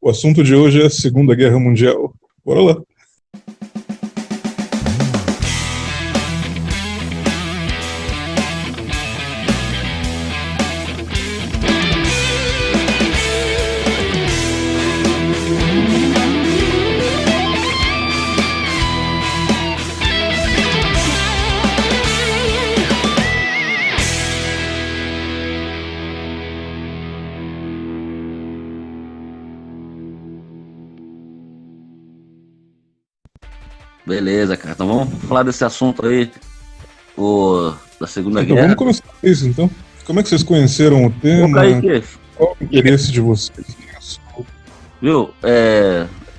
O assunto de hoje é a Segunda Guerra Mundial. Bora lá. Beleza, cara. Então vamos falar desse assunto aí, da Segunda Então Guerra. vamos começar com isso, então. Como é que vocês conheceram o tema? Ô, Kaique, Qual o interesse de vocês? viu?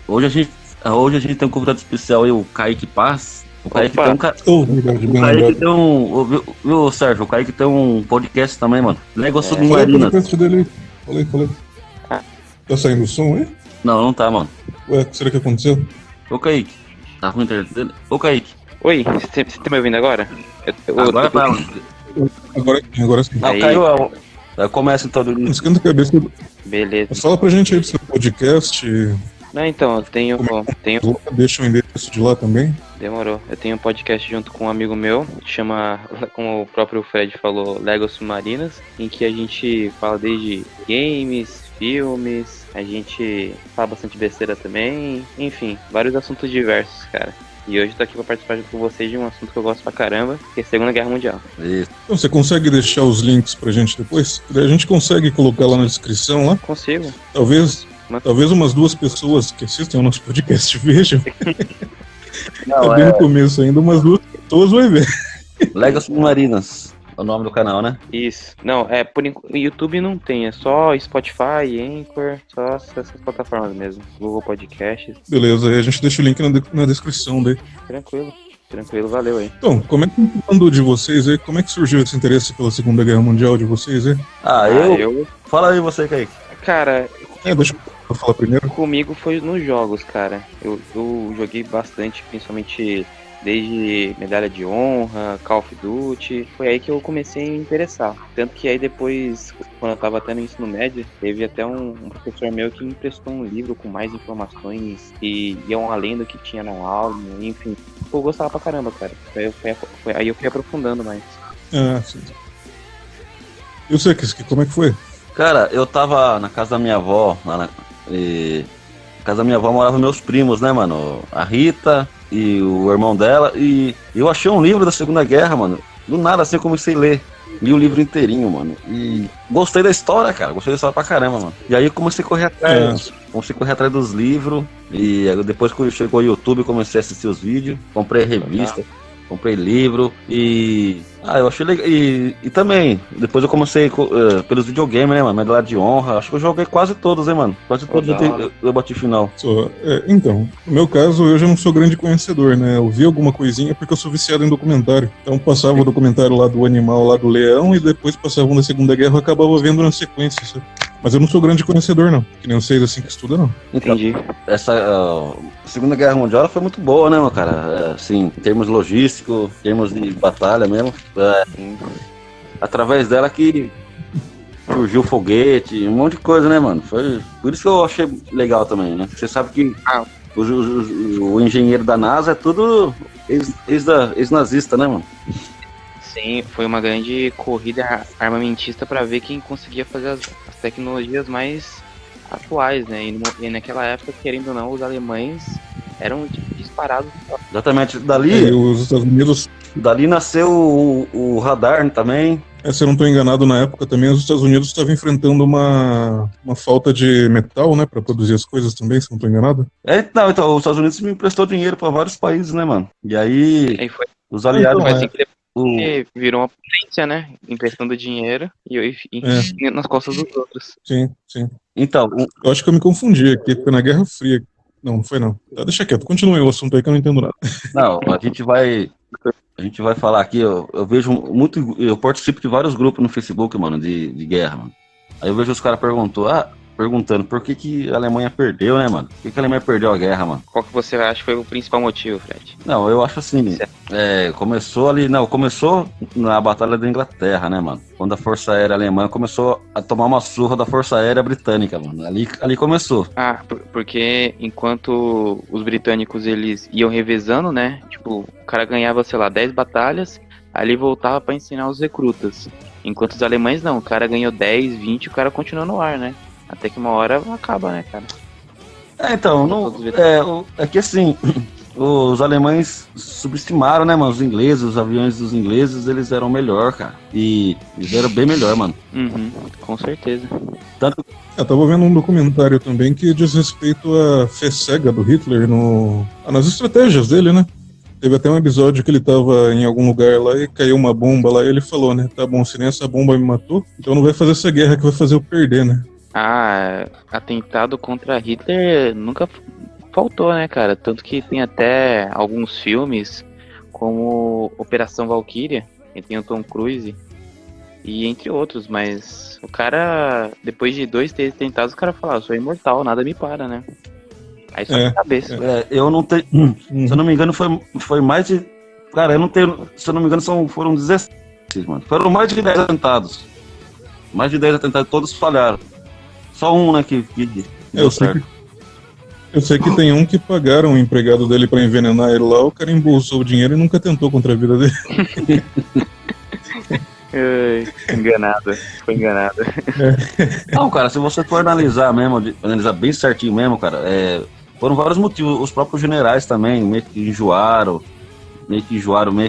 Hoje a gente tem um convidado especial aí, o Kaique Paz. O Kaique tem um Verdade, bem o Kaique lembrado. tem viu, Sérgio? O Kaique tem um podcast também, mano. Lego Falei o Submarinas. podcast dele aí. Falei. Tá saindo o som aí? Não tá, mano. Ué, o que será que aconteceu? Ô, Kaique. Tá ruim a internet dele? Ô, Kaique. Oi, você tá me ouvindo agora? Agora tá. Agora sim. Não, Aí. caiu. Começa então. Não esquenta a cabeça. Beleza. Fala pra gente aí do seu podcast. Não, então, eu tenho. Deixa o endereço de lá também. Demorou. Eu tenho um podcast junto com um amigo meu, que chama, como o próprio Fred falou, Lego Submarinas, em que a gente fala desde games, filmes, a gente fala bastante besteira também, enfim, vários assuntos diversos, cara. E hoje eu tô aqui pra participar junto com vocês de um assunto que eu gosto pra caramba, que é a Segunda Guerra Mundial. Isso. Então, você consegue deixar os links pra gente depois? A gente consegue colocar lá na descrição lá. Consigo? Talvez umas duas pessoas que assistem ao nosso podcast vejam. Não, Tá bem no começo ainda, umas duas pessoas vai ver. Lego Submarinas. É o nome do canal, né? Isso. Não, YouTube não tem, é só Spotify, Anchor, só essas plataformas mesmo. Google Podcasts. Beleza, aí a gente deixa o link na descrição daí. Tranquilo, valeu aí. Então, como é que andou de vocês aí? Como é que surgiu esse interesse pela Segunda Guerra Mundial de vocês aí? Eu... Fala aí você, Kaique. Cara, Deixa eu falar primeiro. comigo foi nos jogos, cara. Eu joguei bastante, principalmente desde Medalha de Honra, Call of Duty. Foi aí que eu comecei a me interessar. Tanto que aí depois, quando eu tava até no ensino médio, teve até um professor meu que me emprestou um livro com mais informações e iam além do que tinha na aula, enfim. Eu gostava pra caramba, cara. Aí eu fui aprofundando mais. Ah, sim. Eu sei que como é que foi? Cara, eu tava na casa da minha avó, na casa da minha avó moravam meus primos, né, mano? A Rita e o irmão dela, e eu achei um livro da Segunda Guerra, mano. Do nada, assim, eu comecei a ler. Li o livro inteirinho, mano. E gostei da história, cara. Gostei da história pra caramba, mano. E aí eu comecei a correr atrás. Comecei a correr atrás dos livros. E depois que chegou o YouTube, comecei a assistir os vídeos. Comprei revista. Comprei livro e... eu achei legal. E também, depois eu comecei pelos videogames, né, mano? Medalha de Honra. Acho que eu joguei quase todos, hein, mano? Quase todos eu bati final. Então, no meu caso, eu já não sou grande conhecedor, né? Eu vi alguma coisinha porque eu sou viciado em documentário. Então passava o documentário lá do animal, lá do leão, e depois passava um da Segunda Guerra, eu acabava vendo na sequência, sabe? Mas eu não sou grande conhecedor, não. Que nem vocês, assim, que estudam, não. Entendi. Essa Segunda Guerra Mundial ela foi muito boa, né, meu cara? Assim, em termos logísticos, em termos de batalha mesmo. Através dela que surgiu foguete, um monte de coisa, né, mano? Foi por isso que eu achei legal também, né? Você sabe que o engenheiro da NASA é tudo ex-nazista, né, mano? Sim, foi uma grande corrida armamentista para ver quem conseguia fazer as tecnologias mais atuais, né? E naquela época, querendo ou não, os alemães eram disparados. Exatamente. Os Estados Unidos... Dali nasceu o radar também. Se eu não estou enganado, na época também os Estados Unidos estavam enfrentando uma falta de metal, né, para produzir as coisas também, se eu não estou enganado. Então, os Estados Unidos me emprestou dinheiro para vários países, né, mano? E aí foi, os aliados... Foi assim que virou uma potência, né, emprestando dinheiro e nas costas dos outros. Sim. Então... Eu acho que eu me confundi aqui, foi na Guerra Fria. Não foi não. Deixa quieto, continue o assunto aí que eu não entendo nada. Não, a gente vai falar aqui, eu vejo muito, eu participo de vários grupos no Facebook, mano, de guerra, mano. Aí eu vejo os caras perguntam, perguntando por que a Alemanha perdeu, né, mano? Por que a Alemanha perdeu a guerra, mano? Qual que você acha que foi o principal motivo, Fred? Não, eu acho assim, começou na Batalha da Inglaterra, né, mano? Quando a Força Aérea Alemã começou a tomar uma surra da Força Aérea Britânica, mano. Ali começou. Porque enquanto os britânicos, eles iam revezando, né? Tipo, o cara ganhava, sei lá, 10 batalhas, aí ele voltava pra ensinar os recrutas. Enquanto os alemães não, o cara ganhou 10, 20, o cara continua no ar, né? Até que uma hora acaba, né, cara? É que assim, os alemães subestimaram, né, mano, os ingleses, os aviões dos ingleses, eles eram melhor, cara. E eles eram bem melhor, mano. Uhum, com certeza. Eu tava vendo um documentário também que diz respeito à fé cega do Hitler nas estratégias dele, né? Teve até um episódio que ele tava em algum lugar lá e caiu uma bomba lá e ele falou, né? Tá bom, se nem essa bomba me matou, então não vai fazer essa guerra que vai fazer eu perder, né? Atentado contra Hitler nunca faltou, né, cara? Tanto que tem até alguns filmes, como Operação Valkyria, que tem o Tom Cruise, e entre outros, mas o cara, depois de 2, 3 tentados, o cara fala, eu sou imortal, nada me para, né? Aí só na cabeça. Eu não tenho. Se eu não me engano, foi mais de. Cara, eu não tenho. Se eu não me engano, foram 16, mano. Foram mais de 10 atentados. Mais de 10 atentados, todos falharam. Só um, né, que deu certo. Eu sei que tem um que pagaram o empregado dele pra envenenar ele lá, o cara embolsou o dinheiro e nunca tentou contra a vida dele. Foi enganado. Não, cara, se você for analisar bem certinho mesmo, cara, foram vários motivos. Os próprios generais também meio que enjoaram, meio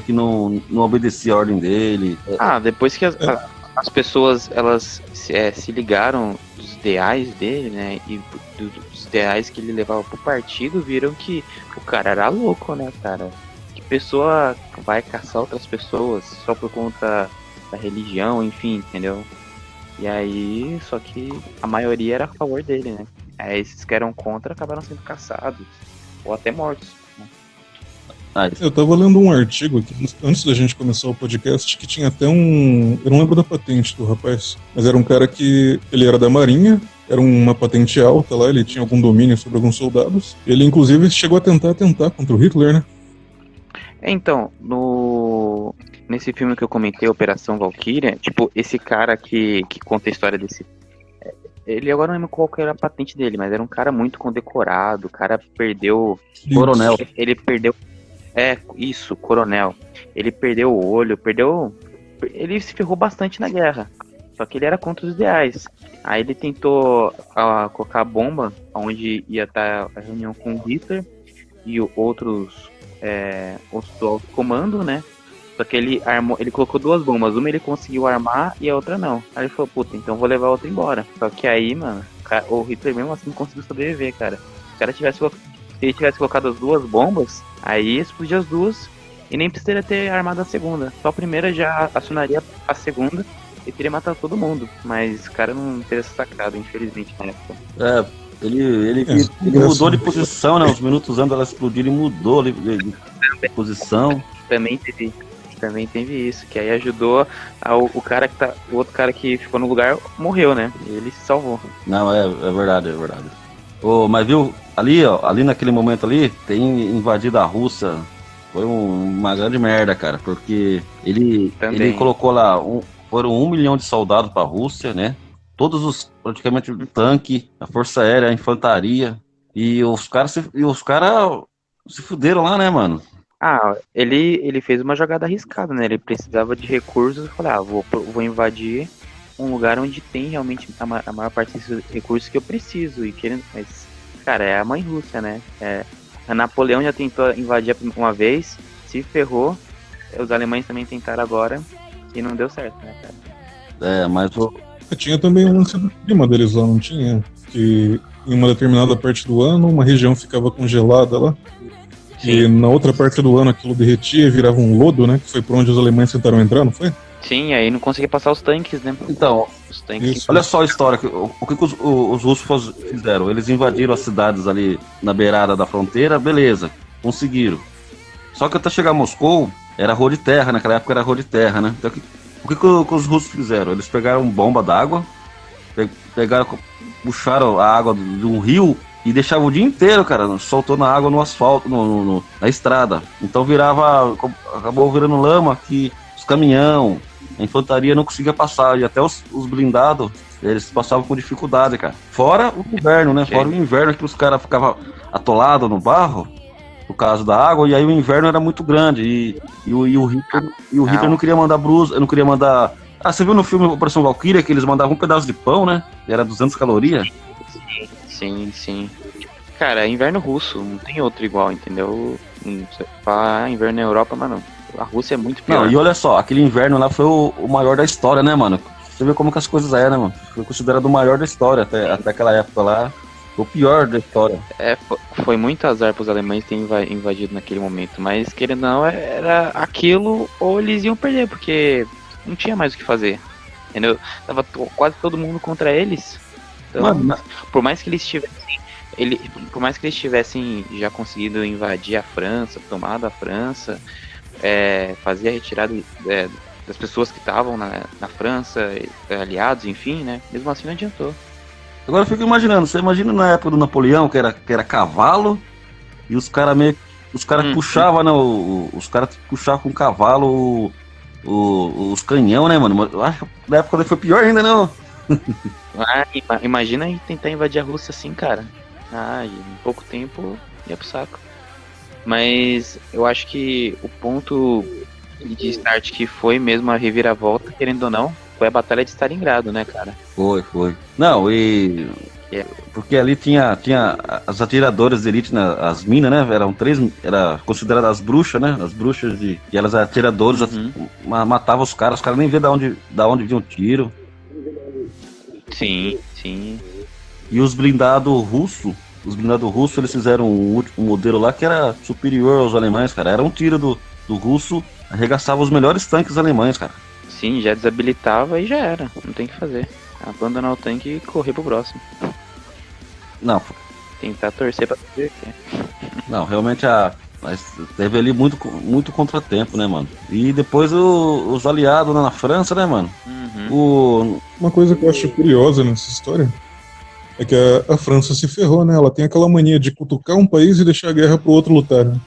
que não obedeciam a ordem dele. Depois que as pessoas, elas se ligaram dos ideais dele, né, e dos ideais que ele levava pro partido, viram que o cara era louco, né, cara? Que pessoa vai caçar outras pessoas só por conta da religião, enfim, entendeu? E aí, só que a maioria era a favor dele, né? Aí esses que eram contra acabaram sendo caçados, ou até mortos. Eu tava lendo um artigo aqui, antes da gente começar o podcast, que tinha até eu não lembro da patente do rapaz, mas era um cara que, ele era da Marinha, era uma patente alta lá, ele tinha algum domínio sobre alguns soldados, ele inclusive chegou a tentar atentar contra o Hitler, né? Então, nesse filme que eu comentei, Operação Valkyria, tipo, esse cara que conta a história desse... Ele agora não lembro qual que era a patente dele, mas era um cara muito condecorado, o cara perdeu... Coronel. Ele perdeu... coronel. Ele perdeu o olho, ele se ferrou bastante na guerra. Só que ele era contra os ideais. Aí ele tentou colocar a bomba onde ia estar a reunião com o Hitler e outros do alto comando, né? Só que ele colocou 2 bombas. Uma ele conseguiu armar e a outra não. Aí ele falou, puta, então vou levar a outra embora. Só que aí, mano, o Hitler mesmo assim conseguiu sobreviver, cara. Se ele tivesse colocado as 2 bombas, aí explodia as 2 e nem precisaria ter armado a segunda. Só a primeira já acionaria a segunda e teria matado todo mundo. Mas o cara não teve essa sacada, infelizmente, na época. Ele mudou de posição, né? Uns minutos antes dela explodir, ele mudou de posição. Também teve isso, que aí ajudou o cara o outro cara que ficou no lugar morreu, né? E ele se salvou. Não, é verdade. Mas viu, ali naquele momento ali, tem invadido a Rússia. Foi uma grande merda, cara, porque ele colocou lá, foram 1 milhão de soldados pra Rússia, né? Todos praticamente o tanque, a força aérea, a infantaria, e os caras se fuderam lá, né, mano? Ele fez uma jogada arriscada, né? Ele precisava de recursos e falou, vou invadir um lugar onde tem realmente a maior parte desses recursos que eu preciso. Mas, cara, é a mãe Rússia, né? A Napoleão já tentou invadir uma vez, se ferrou. Os alemães também tentaram agora e não deu certo, né, cara? Mas tinha também um lance do clima deles lá, não tinha? Que em uma determinada parte do ano, uma região ficava congelada lá. E na outra parte do ano aquilo derretia e virava um lodo, né? Que foi por onde os alemães tentaram entrar, não foi? Sim, aí não conseguia passar os tanques, né? Então, os tanques. Olha só a história, o que os russos fizeram? Eles invadiram as cidades ali na beirada da fronteira, beleza, conseguiram. Só que até chegar a Moscou, era rua de terra, naquela época era rua de terra, né? Então, o que os russos fizeram? Eles pegaram bomba d'água, puxaram a água de um rio e deixavam o dia inteiro, cara, soltando a água no asfalto, na estrada. Então acabou virando lama que os caminhão, a infantaria não conseguia passar, e até os blindados, eles passavam com dificuldade, cara. Fora o inverno, né? Fora o inverno que os caras ficavam atolados no barro, por causa da água, e aí o inverno era muito grande, e o Hitler não queria mandar brusa, não queria mandar... Ah, você viu no filme Operação Valkyria que eles mandavam um pedaço de pão, né? E era 200 calorias? Sim. Cara, inverno russo, não tem outro igual, entendeu? Você fala inverno na Europa, mas não. A Rússia é muito pior. Não, e olha só, aquele inverno lá foi o maior da história, né, mano? Você vê como que as coisas eram, né, mano? Foi considerado o maior da história até aquela época lá. O pior da história. Foi muito azar pros alemães terem invadido naquele momento, mas querendo ou não, era aquilo ou eles iam perder, porque não tinha mais o que fazer, entendeu? Tava quase todo mundo contra eles. Então, Mano, por mais que eles tivessem já conseguido invadir a França, tomado a França, fazer a retirada das pessoas que estavam na França, aliados, enfim, né? Mesmo assim não adiantou. agora eu fico imaginando, você imagina na época do Napoleão, que era cavalo, e os caras puxavam, né? Os caras puxavam com o cavalo os canhão, né, mano? Eu acho que na época foi pior ainda, não? Imagina aí tentar invadir a Rússia assim, cara. Em pouco tempo ia pro saco. Mas eu acho que o ponto de start que foi mesmo a reviravolta, querendo ou não, foi a Batalha de Stalingrado, né, cara? Foi. Não, porque ali tinha as atiradoras de elite, né, as minas, né? Eram 3, era consideradas as bruxas, né? As bruxas e elas atiradoras, matavam os caras nem vê da onde vinha o tiro. Sim. E os blindados russos, eles fizeram um modelo lá que era superior aos alemães, cara. Era um tiro do russo, arregaçava os melhores tanques alemães, cara. Sim, já desabilitava e já era. Não tem o que fazer. Abandonar o tanque e correr pro próximo. Não. Tentar torcer pra fazer. Não, realmente mas teve ali muito contratempo, né, mano? E depois os aliados na França, né, mano? Uma coisa que eu acho curiosa nessa história é que a França se ferrou, né? Ela tem aquela mania de cutucar um país e deixar a guerra pro outro lutar, né?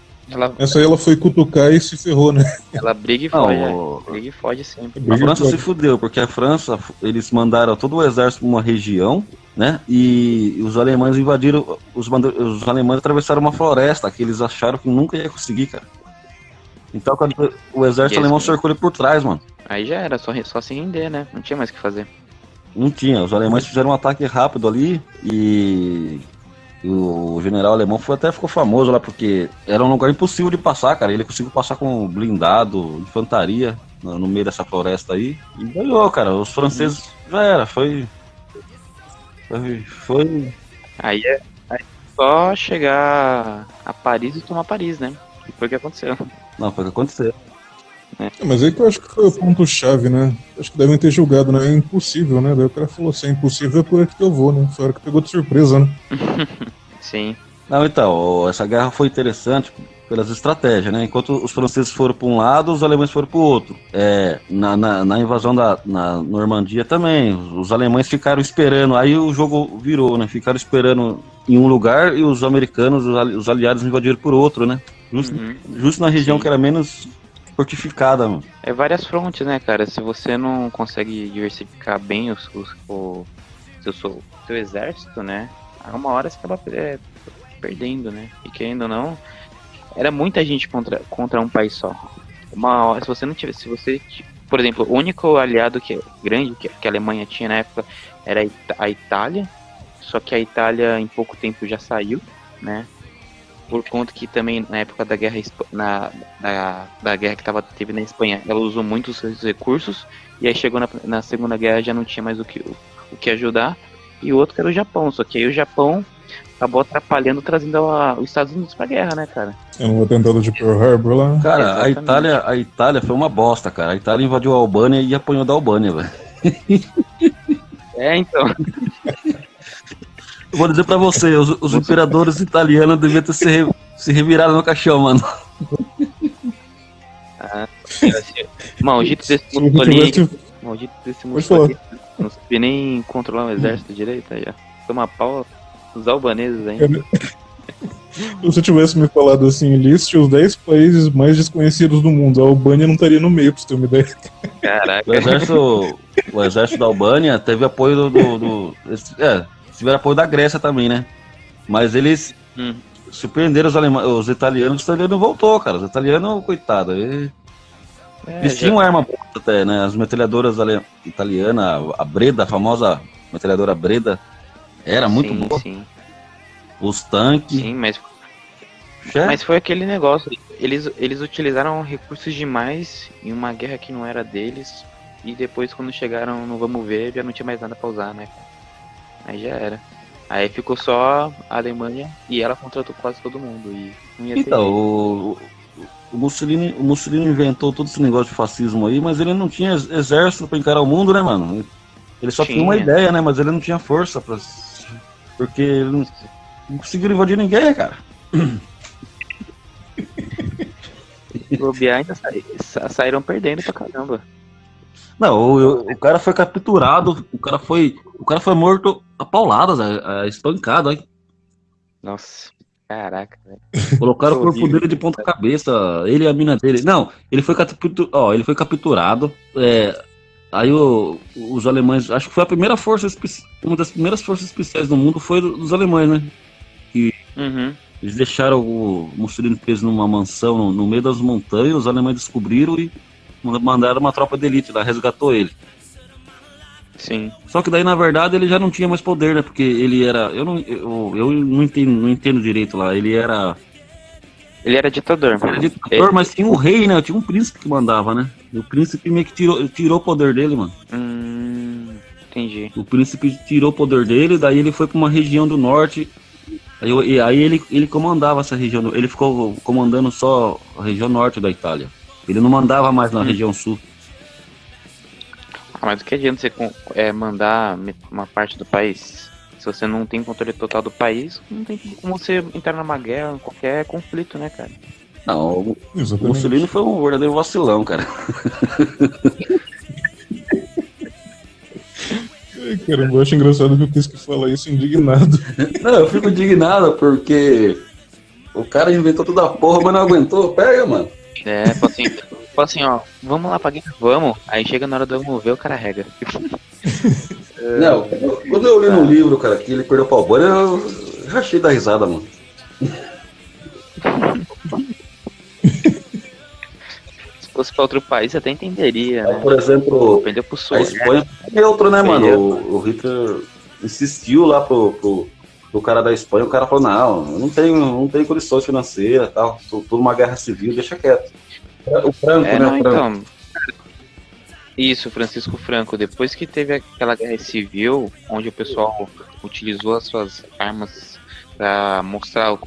Essa aí ela foi cutucar e se ferrou, né? Ela briga e foge, briga e foge sempre. A França se fudeu, porque a França, eles mandaram todo o exército pra uma região, né? E os alemães invadiram, os alemães atravessaram uma floresta que eles acharam que nunca ia conseguir, cara. Então quando o exército alemão cercou ele por trás, mano. Aí já era, só se render, né? Não tinha mais o que fazer. Não tinha, os alemães fizeram um ataque rápido ali e o general alemão ficou famoso lá porque era um lugar impossível de passar, cara. Ele conseguiu passar com blindado, infantaria no meio dessa floresta aí e ganhou, cara. Os franceses já era, foi. Aí é só chegar a Paris e tomar Paris, né? E foi o que aconteceu. Não, foi o que aconteceu. Mas aí que eu acho que foi o ponto-chave, né? Acho que devem ter julgado, né? É impossível, né? Daí o cara falou assim, é impossível, é por aqui que eu vou, né? Foi a hora que pegou de surpresa, né? Sim. Não, então, essa guerra foi interessante pelas estratégias, né? Enquanto os franceses foram para um lado, os alemães foram para o outro. Na invasão na Normandia também, os alemães ficaram esperando, aí o jogo virou, né? Ficaram esperando em um lugar e os americanos, os aliados invadiram por outro, né? Justo na região que era menos fortificada, mano. É várias frontes, né, cara? Se você não consegue diversificar bem o seu exército, né? A uma hora você acaba perdendo, né? E querendo ou não, era muita gente contra um país só. Uma hora, por exemplo, o único aliado que é grande que a Alemanha tinha na época era a Itália, só que a Itália em pouco tempo já saiu, né? Por conta que também na época da guerra da guerra que teve na Espanha, ela usou muito os seus recursos e aí chegou na Segunda Guerra já não tinha mais o que ajudar. E o outro que era o Japão, só que aí o Japão acabou atrapalhando, trazendo os Estados Unidos pra guerra, né, cara? No atentado de Pearl Harbor lá. Cara, a Itália foi uma bosta, cara. A Itália invadiu a Albânia e apanhou da Albânia, velho. Então. Eu vou dizer pra você, os imperadores italianos deviam ter se revirado no caixão, mano. Maldito desse Mussolini. Maldito desse Mussolini. Não sabia nem controlar um exército direito aí, ó. tomar pau os albaneses ainda. Se você tivesse me falado assim, liste os 10 países mais desconhecidos do mundo, a Albânia não estaria no meio, pra você ter uma ideia. Caraca. O exército da Albânia teve apoio tiveram apoio da Grécia também, né? Mas eles surpreenderam os italianos não voltou, cara. Os italianos, coitado, eles tinham arma boa até, né? As metralhadoras italianas, a Breda, a famosa metralhadora Breda, era muito boa. Sim. Os tanques. Sim, mas foi aquele negócio. Eles utilizaram recursos demais em uma guerra que não era deles. E depois, quando chegaram no Vamos Ver, já não tinha mais nada pra usar, né? Aí já era. Aí ficou só a Alemanha e ela contratou quase todo mundo. E não ia ter Então, jeito. o Mussolini inventou todo esse negócio de fascismo aí, mas ele não tinha exército pra encarar o mundo, né, mano? Ele só tinha uma ideia, né? Mas ele não tinha força pra. Porque ele não conseguiu invadir ninguém, cara. Bobear ainda saíram perdendo pra caramba. Não, o cara foi capturado, o cara foi morto a pauladas, espancado, hein? Nossa, caraca, velho. Colocaram o corpo Horrível. dele de ponta cabeça, ele e a mina dele. Não, ele foi capturado. Aí os alemães, acho que foi uma das primeiras forças especiais do mundo foi dos alemães, né? Uhum. Eles deixaram o Mussolini preso numa mansão no meio das montanhas, os alemães descobriram e mandaram uma tropa de elite lá, resgatou ele. Sim. Só que daí, na verdade, ele já não tinha mais poder, né? Porque ele era. Eu não entendo direito lá. Ele era ditador. ditador, mas tinha um rei, né? Tinha um príncipe que mandava, né? E o príncipe meio que tirou o poder dele, mano. Entendi. O príncipe tirou o poder dele, daí ele foi pra uma região do norte. Aí ele comandava essa região. Ele ficou comandando só a região norte da Itália. Ele não mandava mais na região sul. Mas do que adianta você mandar uma parte do país? Se você não tem controle total do país, não tem como você entrar numa guerra, qualquer conflito, né, cara? Não, o Exatamente. Mussolini foi um verdadeiro vacilão, cara. Ai, caramba, eu acho engraçado que eu quis que falar isso indignado. Não, eu fico indignado porque o cara inventou toda a porra, mas não aguentou. Pega, mano. Tipo assim, ó, vamos lá pra guerra, vamos. Aí chega na hora do vamos ver, o cara rega. Não, quando eu li no livro, cara, que ele perdeu pra Albânia, eu rachei da risada, mano. Se fosse pra outro país, você até entenderia, né? Por exemplo, Perdeu pro a sul. Espanha é outro, né, mano? O Hitler insistiu lá pro cara da Espanha, o cara falou, não, eu não tenho condições financeiras e tal, tô numa guerra civil, deixa quieto. O Franco, né? Não, O Franco. então. Isso, Francisco Franco. Depois que teve aquela guerra civil, onde o pessoal utilizou as suas armas pra mostrar o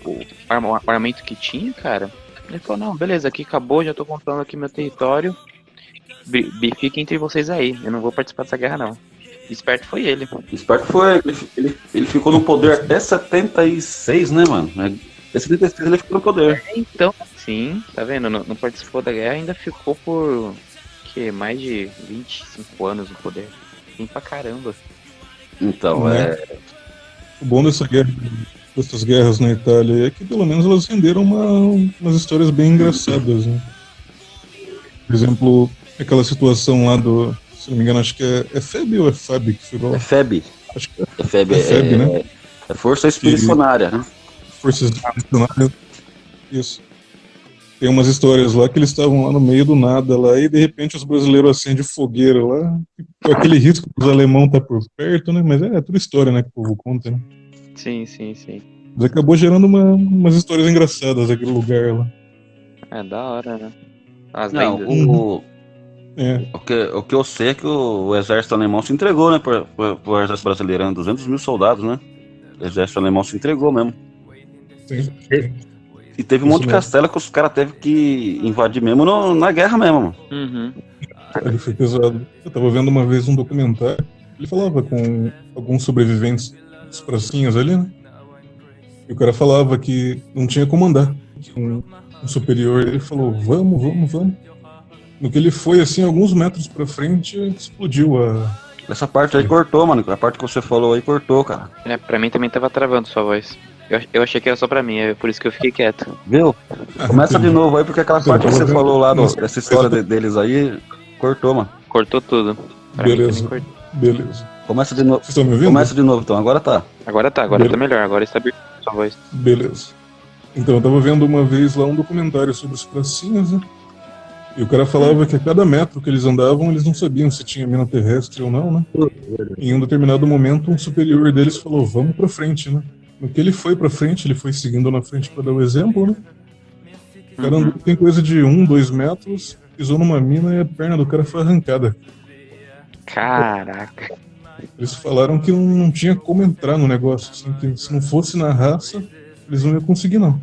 armamento que tinha, cara, ele falou, não, beleza, aqui acabou, já tô controlando aqui meu território, fiquem entre vocês aí, eu não vou participar dessa guerra, não. Esperto foi ele. Esperto foi, ele ficou no poder até 76, né, mano? Até 76 ele ficou no poder. Então, sim, tá vendo? Não participou da guerra, ainda ficou por mais de 25 anos no poder. Tem pra caramba. Então, O bom dessas guerras na Itália é que pelo menos elas renderam umas histórias bem engraçadas, né? Por exemplo, aquela situação lá se não me engano, acho que é FEB ou é FAB que ficou? É FEB. Acho que É FEB, é FEB, né? É Força Expedicionária, né? Forças Expedicionárias. Isso. Tem umas histórias lá que eles estavam lá no meio do nada lá e de repente os brasileiros acendem fogueira lá, com aquele risco que os alemão tá por perto, né? Mas é tudo história, né, que o povo conta, né? Sim. Mas acabou gerando umas histórias engraçadas aquele lugar lá. É da hora, né? As Não, lendas. o que eu sei é que o exército alemão se entregou, né, pro exército brasileiro, né? 200 mil soldados, né? O exército alemão se entregou mesmo. Sim. E teve um monte de castelo que os caras teve que invadir mesmo na guerra mesmo, mano. Uhum. Ele foi pesado. Eu tava vendo uma vez um documentário, ele falava com alguns sobreviventes dos pracinhas ali, né? E o cara falava que não tinha como andar. Um superior, ele falou, vamos. No que ele foi, assim, alguns metros pra frente, explodiu Essa parte aí cortou, mano. A parte que você falou aí cortou, cara. Pra mim também tava travando sua voz. Eu achei que era só pra mim, é por isso que eu fiquei quieto. Viu? Começa de novo aí, porque aquela Então, parte que você tava falou lá vendo- dessa história deles aí, cortou, mano. Cortou tudo. Pra mim Beleza. também cortou. Beleza. Começa de novo. Vocês estão me ouvindo? Começa de novo então, agora tá. Agora tá melhor, agora está aberto sua voz. Beleza. Então, eu tava vendo uma vez lá um documentário sobre os pracinhas, né? E o cara falava que a cada metro que eles andavam, eles não sabiam se tinha mina terrestre ou não, né? Em um determinado momento, um superior deles falou, vamos pra frente, né? No que ele foi pra frente, ele foi seguindo na frente pra dar o exemplo, né? O cara andou, tem coisa de 2 metros, pisou numa mina e a perna do cara foi arrancada. Caraca. Eles falaram que não tinha como entrar no negócio, assim, que se não fosse na raça, eles não iam conseguir, não.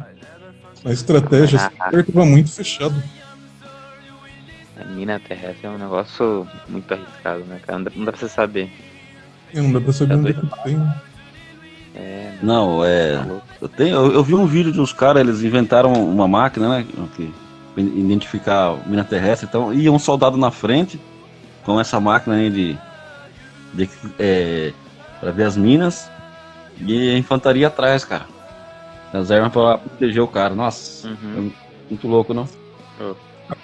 A estratégia estava muito fechado. A mina terrestre é um negócio muito arriscado, né, cara? Não dá pra você saber. E não dá pra saber onde é que tem. É, Não, tá louco. eu vi um vídeo de uns caras, eles inventaram uma máquina, né? Que identificar mina terrestre, então ia um soldado na frente com essa máquina aí pra ver as minas e a infantaria atrás, cara. As armas pra proteger o cara. Nossa, Uhum. muito louco, não?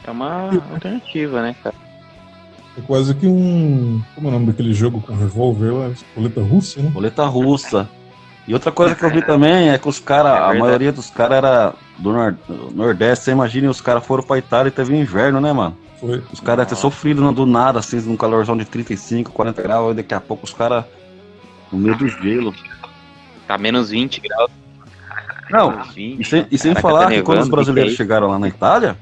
É uma alternativa, né, cara? É quase que um. Como é o nome daquele jogo com revólver lá? Roleta russa, né? Roleta russa. E outra coisa que eu vi também é que os caras, a verdade. maioria dos caras era do Nordeste. Você imagina, os caras foram pra Itália e teve inverno, né, mano? Foi. Os caras devem ter sofrido do nada, assim, num calorzão de 35, 40 graus, e daqui a pouco os caras no meio do gelo. Tá menos 20 graus. Não, Menos 20. e sem Caraca, falar tá que quando os nevando, brasileiros que é chegaram lá na Itália,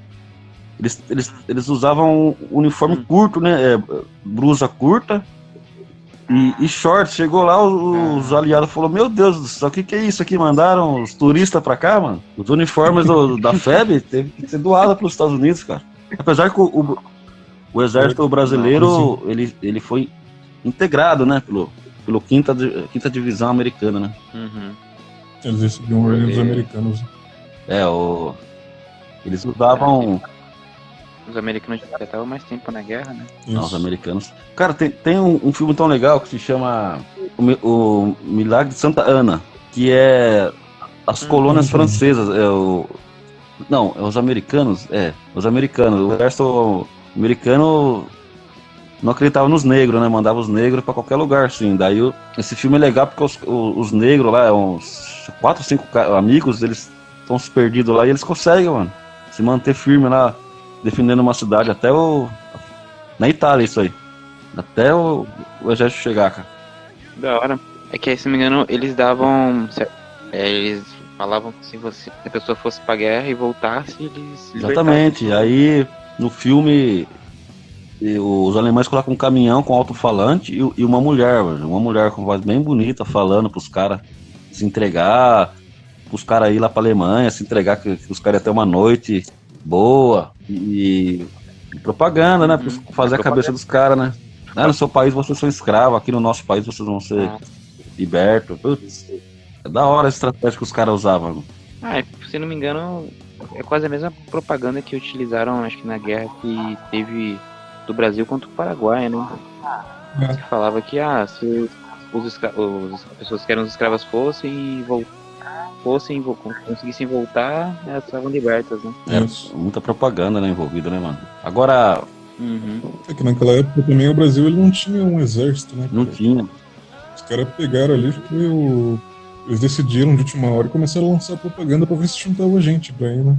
eles usavam um uniforme curto, né? Blusa curta e shorts. Chegou lá, os aliados falaram, meu Deus do céu, o que é isso aqui? Mandaram os turistas pra cá, mano? Os uniformes da FEB teve que ser doado pros Estados Unidos, cara. Apesar que o exército brasileiro, ele foi integrado, né? Pelo quinta divisão americana, né? Uhum. Eles recebiam ordem dos americanos. Eles usavam... Os americanos já estavam mais tempo na guerra, né? Isso. Não, os americanos. Cara, tem um filme tão legal que se chama O Milagre de Santa Ana, que é as colônias francesas. Não, é os americanos. Os americanos. O exército americano não acreditava nos negros, né? Mandava os negros pra qualquer lugar, assim. Daí esse filme é legal porque os negros lá, uns 4, 5 amigos, eles estão se perdidos lá e eles conseguem, mano, se manter firme lá, defendendo uma cidade até na Itália, isso aí. Até o exército chegar, cara. Da hora. É que, se não me engano, eles davam... eles falavam que se a pessoa fosse pra guerra e voltasse, eles... Exatamente. Aí, no filme, os alemães colocam um caminhão com alto-falante e uma mulher, mano. Uma mulher com voz bem bonita, falando pros caras se entregar, pros caras ir lá pra Alemanha, se entregar, que os caras iam ter uma noite boa. E propaganda, né? Pra fazer a cabeça dos caras, né? No seu país vocês são escravos, aqui no nosso país vocês vão ser libertos. Putz, é da hora a estratégia que os caras usavam. Se não me engano, é quase a mesma propaganda que utilizaram, acho que na guerra que teve do Brasil contra o Paraguai, né? Que falava que se as pessoas que eram escravas conseguissem voltar, elas estavam libertas, né? Muita propaganda, né, envolvida, né, mano? Agora... É que naquela época também o Brasil ele não tinha um exército, né? Não tinha. Os caras pegaram ali, eles decidiram de última hora e começaram a lançar propaganda pra ver se juntava gente pra ir, né?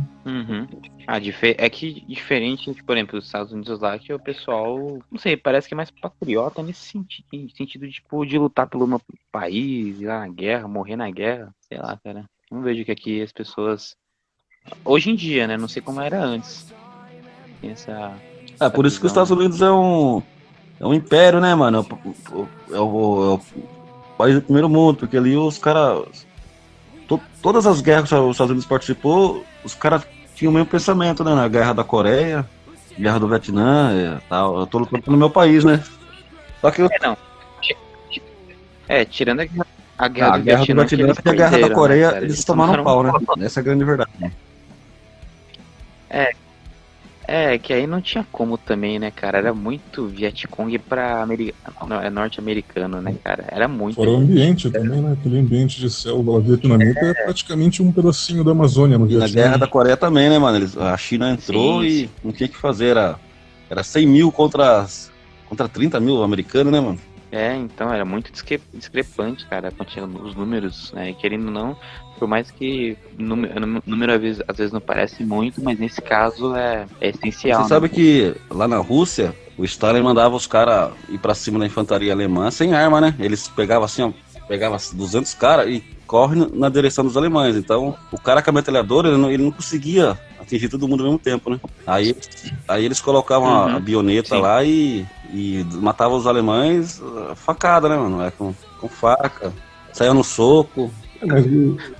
É que diferente, por exemplo, dos Estados Unidos lá, que o pessoal, não sei, parece que é mais patriota nesse sentido tipo, de lutar pelo meu país, ir lá na guerra, morrer na guerra, sei lá, cara. Não vejo que aqui as pessoas, hoje em dia, né, não sei como era antes, tem essa por isso que os Estados Unidos é um império, né, mano? É o país do primeiro mundo, porque ali os caras... Todas as guerras que os Estados Unidos participou, os caras tinham o mesmo pensamento, né? Na guerra da Coreia, guerra do Vietnã, tal. Eu tô lutando pelo meu país, né? Só que tirando a guerra do Vietnã e a guerra da Coreia, né, eles tomaram pau, né? Essa é a grande verdade. É, que aí não tinha como também, né, cara? Era muito Vietcong pra não, é norte-americano, né, cara? Era muito. Fora o ambiente também, né? Aquele ambiente de selva vietnamita é praticamente um pedacinho da Amazônia no E na Vietnã. Guerra da Coreia também, né, mano? A China entrou Sim, e não tinha o que fazer. Era 100 mil contra 30 mil americanos, né, mano? É, então era muito discrepante, cara, os números, né? Querendo ou não, por mais que número às vezes não parece muito, mas nesse caso é essencial. Você sabe que lá na Rússia, o Stalin mandava os caras ir pra cima da infantaria alemã sem arma, né? Eles pegavam assim, ó, pegava 200 caras e corre na direção dos alemães. Então, o cara com a metralhadora, ele não conseguia atingir todo mundo ao mesmo tempo, né? Aí eles colocavam a baioneta lá e matavam os alemães facada, né, mano? Com faca, saia no soco.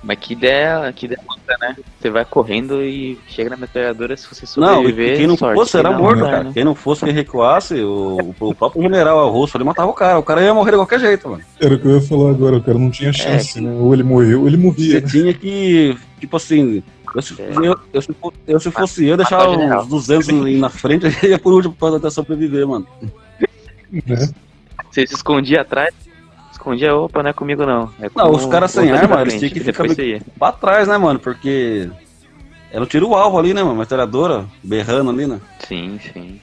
Mas que ideia outra, né? Você vai correndo e chega na metralhadora, se você Não, sobreviver, e quem não sorte, fosse era não morto, dá, cara. né? Quem não fosse, quem recuasse, o próprio general russo, ele matava o cara. O cara ia morrer de qualquer jeito, mano. Era o que eu ia falar agora, o cara não tinha chance, né? Ou ele morreu, ou ele morria. Você tinha que, tipo assim, se fosse eu, deixava uns 200 ali na frente e ia por último pra até sobreviver, mano. Né? Você se escondia atrás, opa, não é comigo não. É Não, com os caras sem outra arma, pra eles frente, tinham que depois ficar você ia. pra trás, né, mano? Porque era o tiro-alvo ali, né, mano? Metralhadora, berrando ali, né? Sim, sim.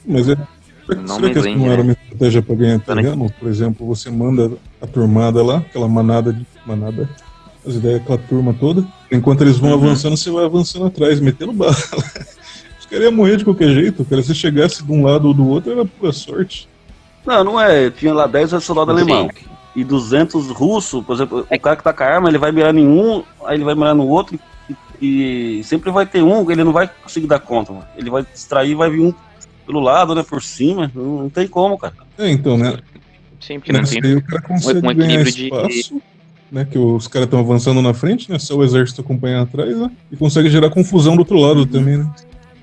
Mas Não será que essa me não era lembro, uma estratégia pra ganhar terreno? Por exemplo, você manda a turmada lá, aquela manada, as ideias, aquela turma toda. Enquanto eles vão avançando, você vai avançando atrás, metendo bala. Os caras iam morrer de qualquer jeito, cara. Se chegasse de um lado ou do outro, era pura sorte. Não é. Tinha lá 10 soldados Sim. alemão. E 200 russos, por exemplo, o cara que tá com a arma, ele vai mirar em um, aí ele vai mirar no outro, e sempre vai ter um, ele não vai conseguir dar conta, mano. Ele vai distrair, vai vir um pelo lado, né, por cima, não tem como, cara. Então, né? Sim, porque não Nessa tem aí o cara consegue um ganhar equilíbrio de... espaço, né? Que os caras estão avançando na frente, né? Só o exército acompanha atrás, né? E consegue gerar confusão do outro lado também, né?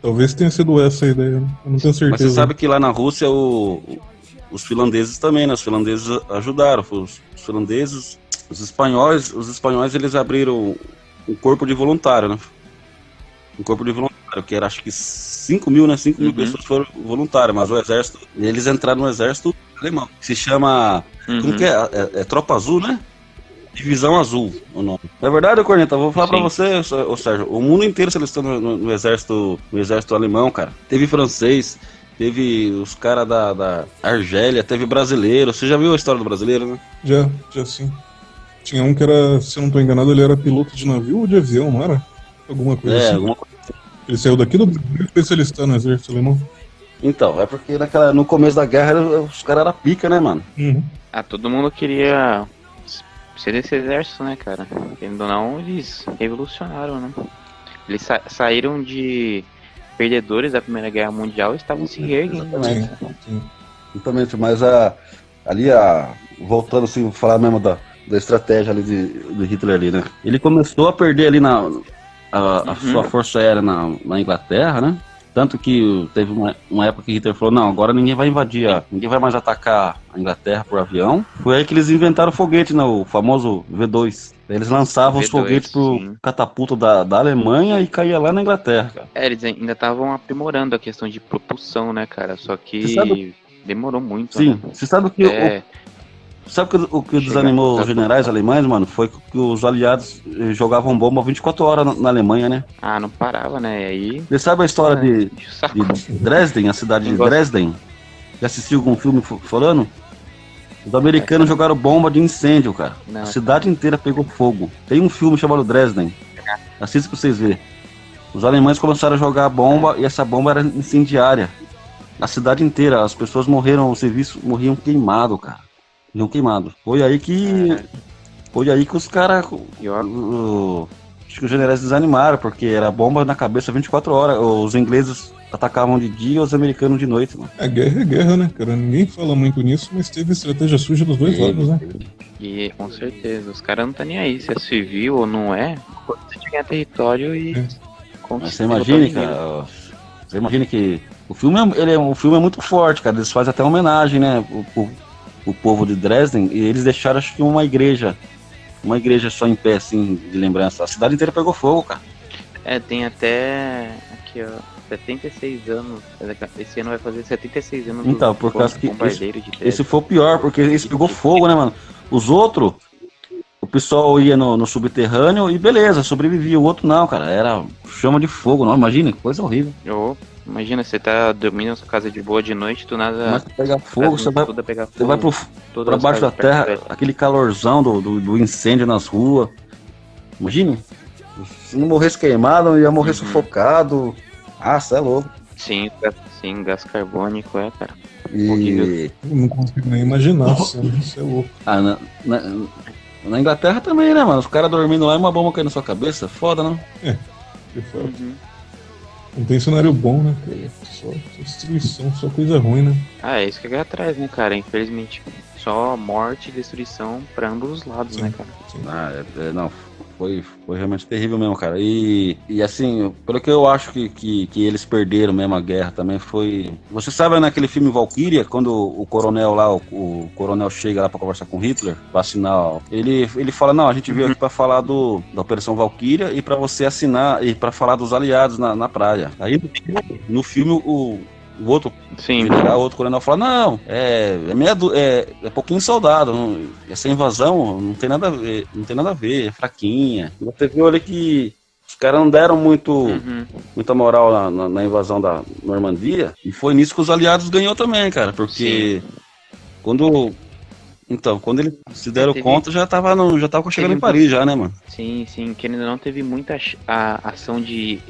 Talvez tenha sido essa a ideia, né? Eu não tenho certeza. Mas você sabe que lá na Rússia os finlandeses também, né? Os finlandeses ajudaram. Os finlandeses, os espanhóis eles abriram um corpo de voluntário, né? Um corpo de voluntário, que era acho que 5 mil, né? 5 mil pessoas foram voluntárias, mas o exército, eles entraram no exército alemão, que se chama, como que é? É Tropa Azul, né? Divisão Azul, o nome. Na verdade, Corneta, eu vou falar pra você, ô Sérgio, o mundo inteiro se alistou no exército alemão, cara. Teve francês, teve os caras da Argélia, teve brasileiro. Você já viu a história do brasileiro, né? Já sim. Tinha um que era, se eu não tô enganado, ele era piloto de navio ou de avião, não era? Alguma coisa assim. Alguma coisa. Ele saiu daqui do Brasil e foi se alistar no exército alemão. Então, é porque no começo da guerra os caras eram pica, né, mano? Ah, todo mundo queria ser desse exército, né, cara? Querendo ou não, eles revolucionaram, né? Eles saíram de perdedores da Primeira Guerra Mundial e estavam se reerguendo, né? Sim. Exatamente, mas voltando assim, falar mesmo da estratégia ali do Hitler ali, né? Ele começou a perder ali a sua força aérea na Inglaterra, né? Tanto que teve uma época que Hitler falou, não, agora ninguém vai invadir, ninguém vai mais atacar a Inglaterra por avião. Foi aí que eles inventaram o foguete, né? O famoso V2. Eles lançavam os foguetes pro catapulta da Alemanha e caía lá na Inglaterra, cara. Eles ainda estavam aprimorando a questão de propulsão, né, cara? Só que demorou muito. Sim, né? você sabe o que desanimou os generais alemães, mano? Foi que os aliados jogavam bomba 24 horas na Alemanha, né? Ah, não parava, né? E aí... Você sabe a história de saco. Dresden, a cidade de Dresden? Já assistiu algum filme falando? Os americanos jogaram bomba de incêndio, cara. Não, a cidade inteira pegou fogo. Tem um filme chamado Dresden. Assista pra vocês verem. Os alemães começaram a jogar bomba e essa bomba era incendiária. A cidade inteira, as pessoas morreram, os serviços morriam queimados, cara. Morriam queimados. Foi aí que os caras... Acho que os generais desanimaram, porque era bomba na cabeça 24 horas. Os ingleses atacavam de dia e os americanos de noite, mano. A guerra é guerra, né, cara? Ninguém fala muito nisso, mas teve estratégia suja dos dois lados, né? E com certeza, os caras não tá nem aí se é civil ou não é. Você ganhar território e Mas você imagine, cara. Você imagina que o filme é muito forte, cara. Eles fazem até homenagem, né? O povo de Dresden, e eles deixaram, acho que uma igreja só em pé, assim, de lembrança. A cidade inteira pegou fogo, cara. Tem até aqui, ó, 76 anos. Esse ano vai fazer 76 anos Então, por causa que bombardeiro de Dresden. esse foi o pior, porque esse pegou fogo, né, mano? Os outros, o pessoal ia no subterrâneo e beleza, sobrevivia. O outro não, cara, era chama de fogo, não, imagina, que coisa horrível. Imagina, você tá dormindo na sua casa de boa de noite, do nada. Mas pega fogo, você vai todas pra as baixo da casas perto terra, aquele calorzão do incêndio nas ruas. Imagina, se não morresse queimado, ia morrer sufocado. Ah, você é louco. Sim, gás carbônico, cara. E... Eu não consigo nem imaginar, isso é louco. Ah, na Inglaterra também, né, mano? Os caras dormindo lá e uma bomba caindo na sua cabeça. Foda, não? De fato. Não tem cenário bom, né, cara? Só destruição, só coisa ruim, né? É isso que a guerra traz, né, cara? Infelizmente, só morte e destruição pra ambos os lados, né, cara? Sim. Ah, não, foi realmente terrível mesmo, cara. E assim, pelo que eu acho que eles perderam mesmo a guerra também foi... Você sabe naquele filme Valkyria, quando o coronel lá, o coronel chega lá pra conversar com Hitler, pra assinar, ó, ele fala, não, a gente veio aqui pra falar da Operação Valkyria e pra você assinar, e pra falar dos aliados na praia. Aí no filme o outro general, outro coronel fala, não, é pouquinho soldado, essa invasão não tem nada a ver, é fraquinha. Você viu ali que os caras não deram muita moral na invasão da Normandia, e foi nisso que os aliados ganhou também, cara, porque quando eles se deram conta, já tava chegando em Paris já, né, mano? Sim, que ainda não teve muita ação de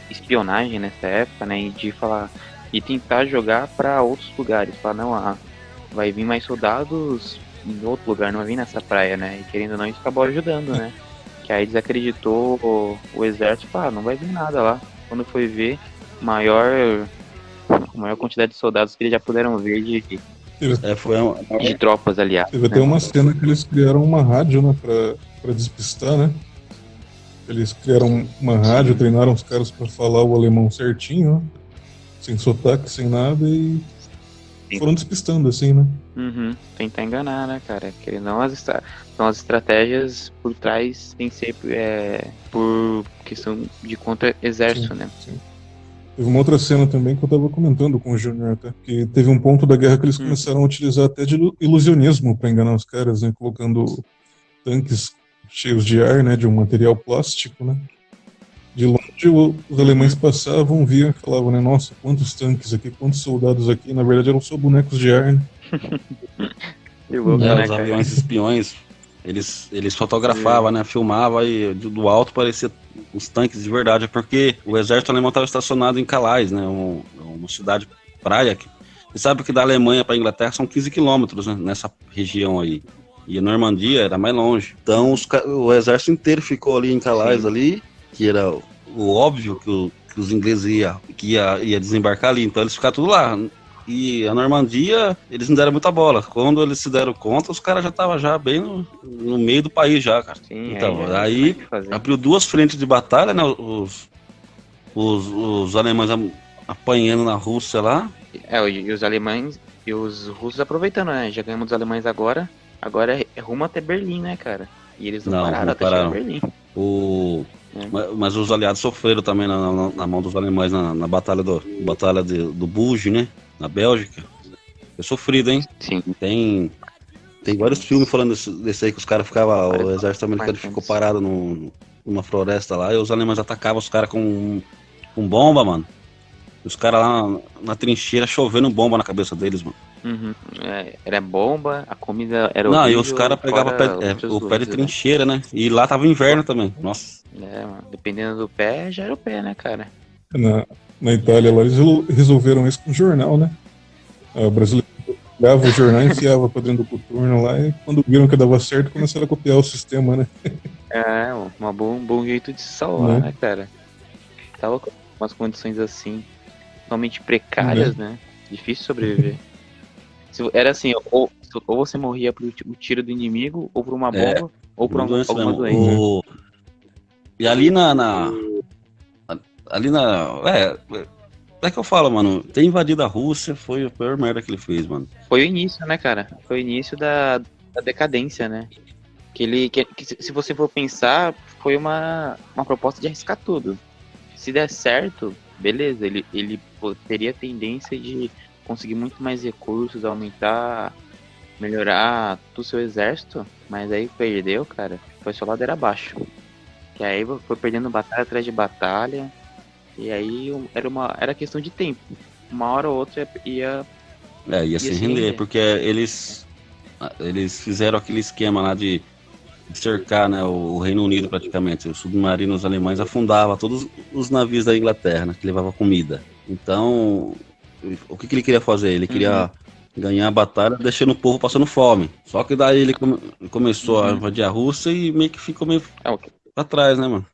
espionagem nessa época, né, e de falar... E tentar jogar pra outros lugares. Falar, não, vai vir mais soldados em outro lugar, não vai vir nessa praia, né? E querendo ou não, isso acabou ajudando, né? Que aí desacreditou o exército, não vai vir nada lá. Quando foi ver, a maior quantidade de soldados que eles já puderam ver de tropas aliadas. Teve até uma cena que eles criaram uma rádio, né, pra despistar, né? Eles criaram uma rádio, treinaram os caras pra falar o alemão certinho, né? Sem sotaque, sem nada, e foram despistando, assim, né? Tentar enganar, né, cara? Querendo não, são as estratégias por trás, tem sempre por questão de contra-exército, né? Sim. Teve uma outra cena também que eu tava comentando com o Júnior, até, que teve um ponto da guerra que eles começaram a utilizar até de ilusionismo pra enganar os caras, né? Colocando tanques cheios de ar, né? De um material plástico, né? De longe, os alemães passavam, viam e falavam, né? Nossa, quantos tanques aqui, quantos soldados aqui. Na verdade, eram só bonecos de ar, né? Os aviões espiões, eles fotografavam, né? Filmavam e do alto parecia os tanques de verdade. Porque o exército alemão estava estacionado em Calais, né? Uma cidade praia. Você sabe que da Alemanha para a Inglaterra são 15 quilômetros, né? Nessa região aí. E a Normandia era mais longe. Então o exército inteiro ficou ali em Calais, ali, que era o óbvio que os ingleses ia desembarcar ali. Então eles ficaram tudo lá. E a Normandia, eles não deram muita bola. Quando eles se deram conta, os caras já estavam bem no meio do país já, cara. Sim, então, aí abriu duas frentes de batalha, né? Os alemães apanhando na Rússia lá. E os alemães e os russos aproveitando, né? Já ganhamos dos alemães agora é rumo até Berlim, né, cara? E eles não pararam até chegar em Berlim. Mas os aliados sofreram também na mão dos alemães na batalha do Bulge, né? Na Bélgica. Foi sofrido, hein? Sim. Tem vários filmes falando desse aí que os caras ficavam. O exército americano ficou parado numa floresta lá e os alemães atacavam os caras com bomba, mano. Os caras lá na trincheira chovendo bomba na cabeça deles, mano. Era bomba, a comida era horrível. Não, e os caras pegavam o pé de trincheira, né? E lá tava inverno também. Nossa. Mano, dependendo do pé, já era o pé, né, cara? Na Itália, lá eles resolveram isso com jornal, né? O brasileiro pegava o jornal, enfiava pra dentro do coturno lá, e quando viram que dava certo, começaram a copiar o sistema, né? Um bom jeito de salvar, né, cara? Tava com umas condições assim, totalmente precárias, né? Difícil sobreviver. Era assim, ou você morria pro tiro do inimigo, ou por uma bomba, ou por alguma doença. E ali é que eu falo, mano, ter invadido a Rússia foi a pior merda que ele fez, mano. Foi o início, né, cara? Foi o início da decadência, né? Que se você for pensar, foi uma proposta de arriscar tudo. Se der certo, beleza, ele teria tendência de conseguir muito mais recursos, aumentar, melhorar o seu exército, mas aí perdeu, cara, foi só ladeira abaixo. Que aí foi perdendo batalha atrás de batalha, e aí era questão de tempo. Uma hora ou outra ia Ia se render, porque eles fizeram aquele esquema lá de cercar, né, o Reino Unido praticamente. Os submarinos alemães afundavam todos os navios da Inglaterra, né, que levavam comida. Então, o que ele queria fazer? Ele queria ganhar a batalha deixando o povo passando fome. Só que daí ele começou a invadir a Rússia e meio que ficou meio pra trás, né, mano?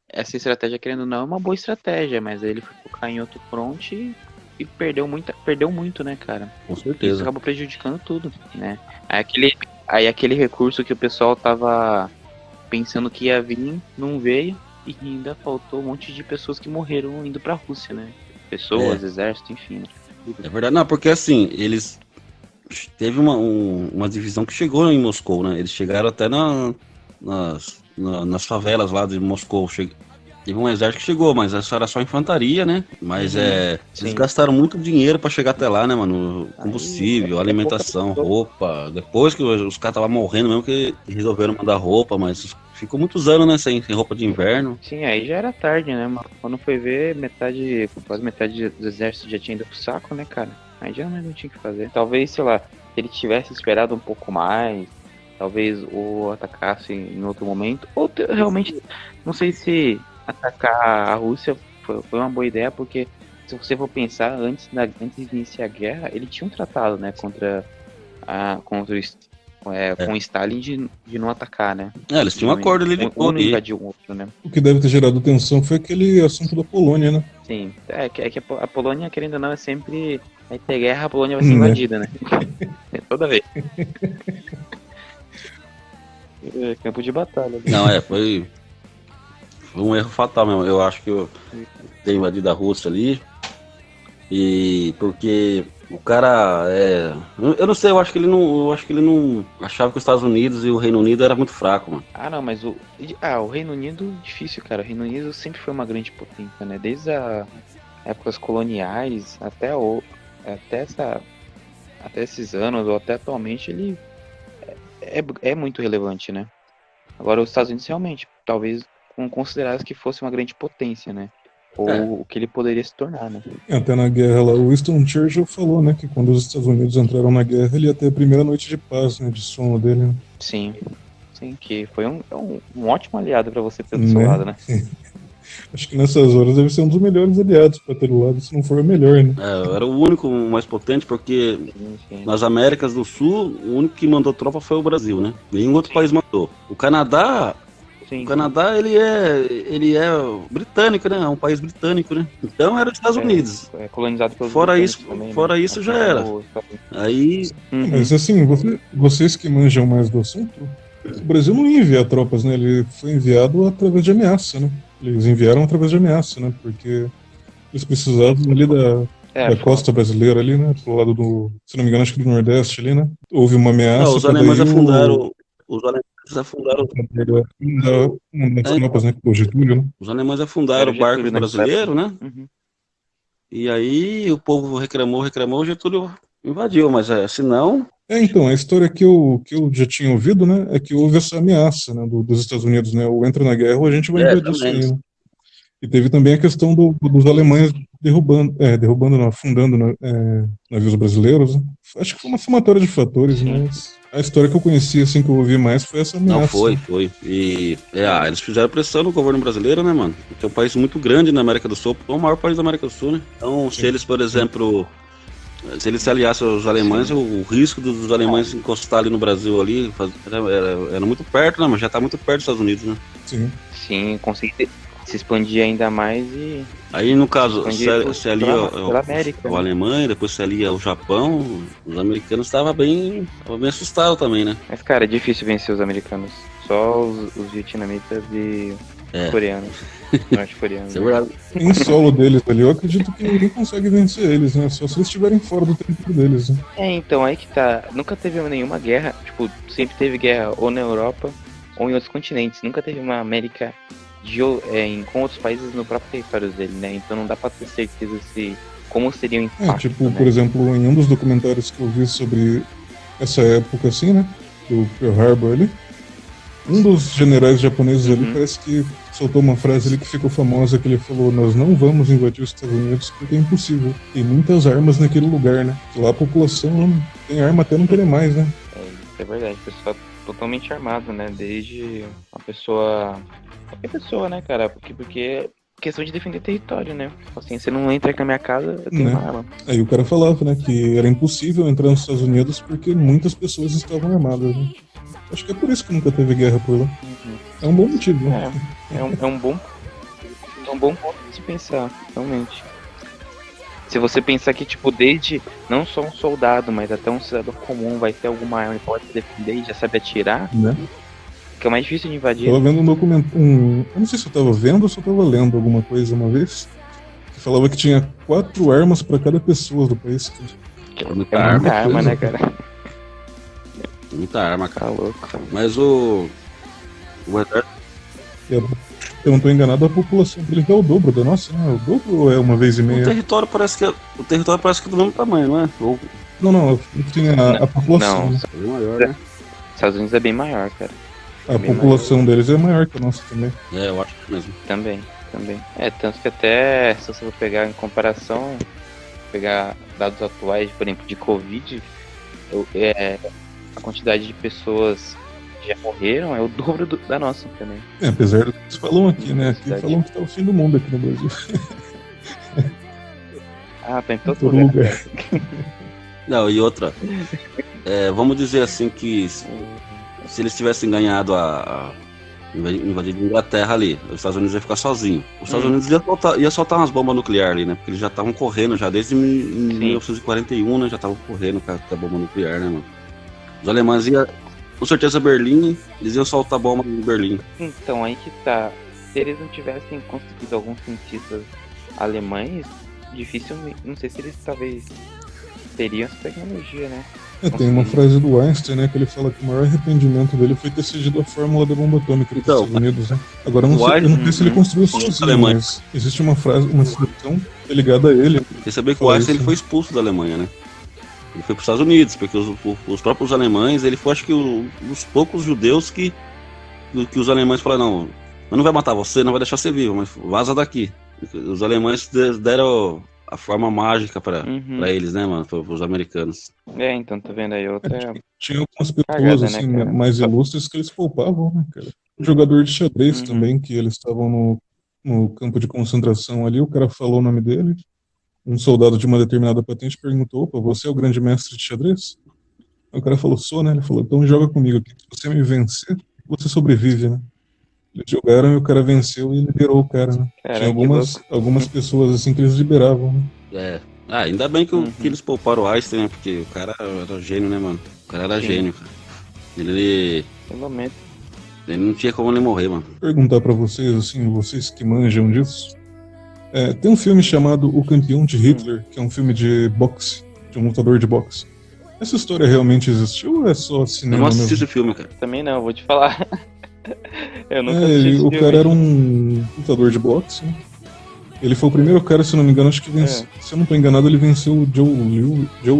Essa estratégia, querendo ou não, é uma boa estratégia, mas aí ele foi focar em outro front e perdeu muito, né, cara? Com certeza. Isso acabou prejudicando tudo, né? Aí aquele recurso que o pessoal tava pensando que ia vir, não veio, e ainda faltou um monte de pessoas que morreram indo pra Rússia, né? Pessoas, exército, enfim. Né? É verdade, não, porque assim, eles... Teve uma divisão que chegou em Moscou, né? Eles chegaram até nas favelas lá de Moscou. Teve um exército que chegou, mas essa era só infantaria, né? Mas eles gastaram muito dinheiro pra chegar até lá, né, mano? Combustível, alimentação, roupa. Depois que os caras estavam morrendo mesmo, que resolveram mandar roupa, mas ficou muitos anos, né, sem roupa de inverno. Sim, aí já era tarde, né, mano? Quando foi ver, quase metade do exército já tinha ido pro saco, né, cara? Aí já não tinha o que fazer. Talvez, sei lá, se ele tivesse esperado um pouco mais, talvez o atacasse em outro momento, ou realmente, não sei se atacar a Rússia foi uma boa ideia, porque se você for pensar, antes de iniciar a guerra, ele tinha um tratado, né, com o Stalin de não atacar, né? Eles tinham um acordo ali de não invadir o outro, né? O que deve ter gerado tensão foi aquele assunto da Polônia, né? Sim, que a Polônia, querendo ou não, é sempre... Vai ter guerra, a Polônia vai ser invadida, né? Toda vez. Campo de batalha. Não, foi um erro fatal mesmo. Eu acho que eu ter invadido a Rússia ali. E porque o cara eu não sei, eu acho que ele não achava que os Estados Unidos e o Reino Unido era muito fraco, mano. Não, mas o Reino Unido, difícil, cara. O Reino Unido sempre foi uma grande potência, né? Desde as épocas coloniais até esses anos, ou até atualmente, ele é muito relevante, né? Agora, os Estados Unidos realmente, talvez considerasse que fosse uma grande potência, né? Ou o que ele poderia se tornar, né? Até na guerra lá, o Winston Churchill falou, né, que quando os Estados Unidos entraram na guerra, ele ia ter a primeira noite de paz, né, de sono dele, né? Sim, que foi um ótimo aliado pra você ter do seu lado, né? Acho que nessas horas deve ser um dos melhores aliados pra ter do lado, se não for o melhor, né? Era o único mais potente, porque nas Américas do Sul, o único que mandou tropa foi o Brasil, né? Nenhum outro país mandou. O Canadá, ele é britânico, né? É um país britânico, né? Então era os Estados Unidos. É colonizado pelos Fora isso já era. Aí... Mas assim, vocês que manjam mais do assunto, o Brasil não ia enviar tropas, né? Ele foi enviado através de ameaça, né? Eles enviaram através de ameaça, né? Porque eles precisavam ali da costa brasileira ali, né? Pro lado do, se não me engano, acho que do Nordeste ali, né? Houve uma ameaça. Os alemães afundaram as tropas, né? Com o Getúlio, né? Os alemães afundaram o barco brasileiro, né? E aí o povo reclamou, o Getúlio invadiu, mas se não... Então, a história que eu já tinha ouvido, né, é que houve essa ameaça, né, dos Estados Unidos, né, ou entra na guerra ou a gente vai invadir isso aí, né? E teve também a questão dos alemães afundando navios brasileiros, né? Acho que foi uma somatória de fatores, mas a história que eu conheci, assim, que eu ouvi mais, foi essa ameaça. Não, foi. E eles fizeram pressão no governo brasileiro, né, mano? Porque é um país muito grande na América do Sul, é o maior país da América do Sul, né? Então, se eles, por exemplo... Se eles se aliassem aos alemães, o risco dos alemães encostar ali no Brasil ali era muito perto, né? Mas já tá muito perto dos Estados Unidos, né? Sim, conseguir se expandir ainda mais e... Aí, no caso, se alia América, o Alemanha, depois se alia o Japão, os americanos estavam bem assustados também, né? Mas, cara, é difícil vencer os americanos. Só os vietnamitas e coreanos. Norte-coreanos. Isso é verdade. Em solo deles ali, eu acredito que ninguém consegue vencer eles, né? Só se eles estiverem fora do território deles, né? Então, aí que tá. Nunca teve nenhuma guerra. Tipo, sempre teve guerra ou na Europa ou em outros continentes. Nunca teve uma América com outros países no próprio território dele, né? Então não dá pra ter certeza se como seria o impacto, tipo, né? por exemplo, em um dos documentários que eu vi sobre essa época, assim, né? Do Pearl Harbor ali, um dos generais japoneses ali parece que soltou uma frase ali que ficou famosa, que ele falou: nós não vamos invadir os Estados Unidos porque é impossível. Tem muitas armas naquele lugar, né? Que lá a população não tem arma até não querer mais, né? Isso é verdade, o pessoal totalmente armado, né? Desde uma pessoa... Qualquer pessoa, né, cara? Porque é questão de defender território, né? Assim, você não entra aqui na minha casa, eu tenho uma arma. Aí o cara falava, né, que era impossível entrar nos Estados Unidos porque muitas pessoas estavam armadas, né? Acho que é por isso que nunca teve guerra por lá. É um bom motivo, né? É um bom ponto de se pensar, realmente. Se você pensar que, tipo, desde não só um soldado, mas até um cidadão comum vai ter alguma arma e pode se defender e já sabe atirar, Né? fica mais difícil de invadir. Eu tava vendo um documento, eu não sei se eu tava vendo ou se eu tava lendo alguma coisa uma vez, que falava que tinha 4 armas pra cada pessoa do país. É muita arma, né, cara? Muita arma, cara. Tá louco, cara. Mas o exército. Eu não tô enganado, a população dele é o dobro da nossa, né? O dobro ou é uma vez e O meia? território parece que é do mesmo tamanho, não é? Ou Não, tinha a população. Não. Né? é maior, né? Estados Unidos é bem maior, cara. A população deles é maior que a nossa também. É, eu acho que mesmo. Também. Tanto que até, se você for pegar em comparação, pegar dados atuais, por exemplo, de Covid, a quantidade de pessoas que já morreram é o dobro da nossa também. Apesar do que eles falam aqui, né? Aqui falam que tá o fim do mundo aqui no Brasil. Tá em todo Todo lugar. lugar. Não, e outra. Vamos dizer assim que se eles tivessem ganhado invadido a Inglaterra ali, os Estados Unidos ia ficar sozinho. Os Estados Unidos ia soltar umas bombas nucleares ali, né? Porque eles já estavam correndo já desde 1941, né? Já estavam correndo com a bomba nuclear, né, mano? Os alemães iam, com certeza, Berlim, eles iam soltar bomba em Berlim. Então, aí que tá. Se eles não tivessem conseguido alguns cientistas alemães, dificilmente, não sei se eles talvez teriam essa tecnologia, né? Tem uma frase do Einstein, né, que ele fala que o maior arrependimento dele foi ter seguido a fórmula da bomba atômica dos Estados Unidos, né? Agora eu não sei se ele construiu sozinho, mas existe uma frase, uma citação ligada a ele. Você sabia que o Einstein ele foi expulso da Alemanha, né? Ele foi para os Estados Unidos, porque os próprios alemães, ele foi, acho que, os poucos judeus que os alemães falaram: não, mas não vai matar você, não vai deixar você vivo, mas vaza daqui. Os alemães deram a forma mágica para eles, né, mano, para os americanos. Então, tá vendo aí outra... Tinha algumas pessoas, assim, né, mais ilustres que eles poupavam, né, cara? Um jogador de xadrez também, que eles estavam no campo de concentração ali, o cara falou o nome dele, um soldado de uma determinada patente perguntou: opa, você é o grande mestre de xadrez? Aí o cara falou: sou, né? Ele falou: então joga comigo aqui, se você me vencer, você sobrevive, né? Eles jogaram e o cara venceu e liberou o cara, né? Tinha algumas pessoas assim que eles liberavam, né? Ainda bem que eles pouparam o Einstein, né? Porque o cara era gênio, né, mano? O cara era gênio, cara. Ele não tinha como ele morrer, mano. Vou perguntar pra vocês, assim, vocês que manjam disso. Tem um filme chamado O Campeão de Hitler, que é um filme de boxe, de um lutador de boxe. Essa história realmente existiu ou é só cinema? Eu não assisti esse filme, cara. Também não, vou te falar. Eu nunca assisti esse o filme. cara era um lutador de boxe, né? Ele foi o primeiro cara, se eu não me engano, acho que venceu. Se eu não tô enganado, ele venceu o Joe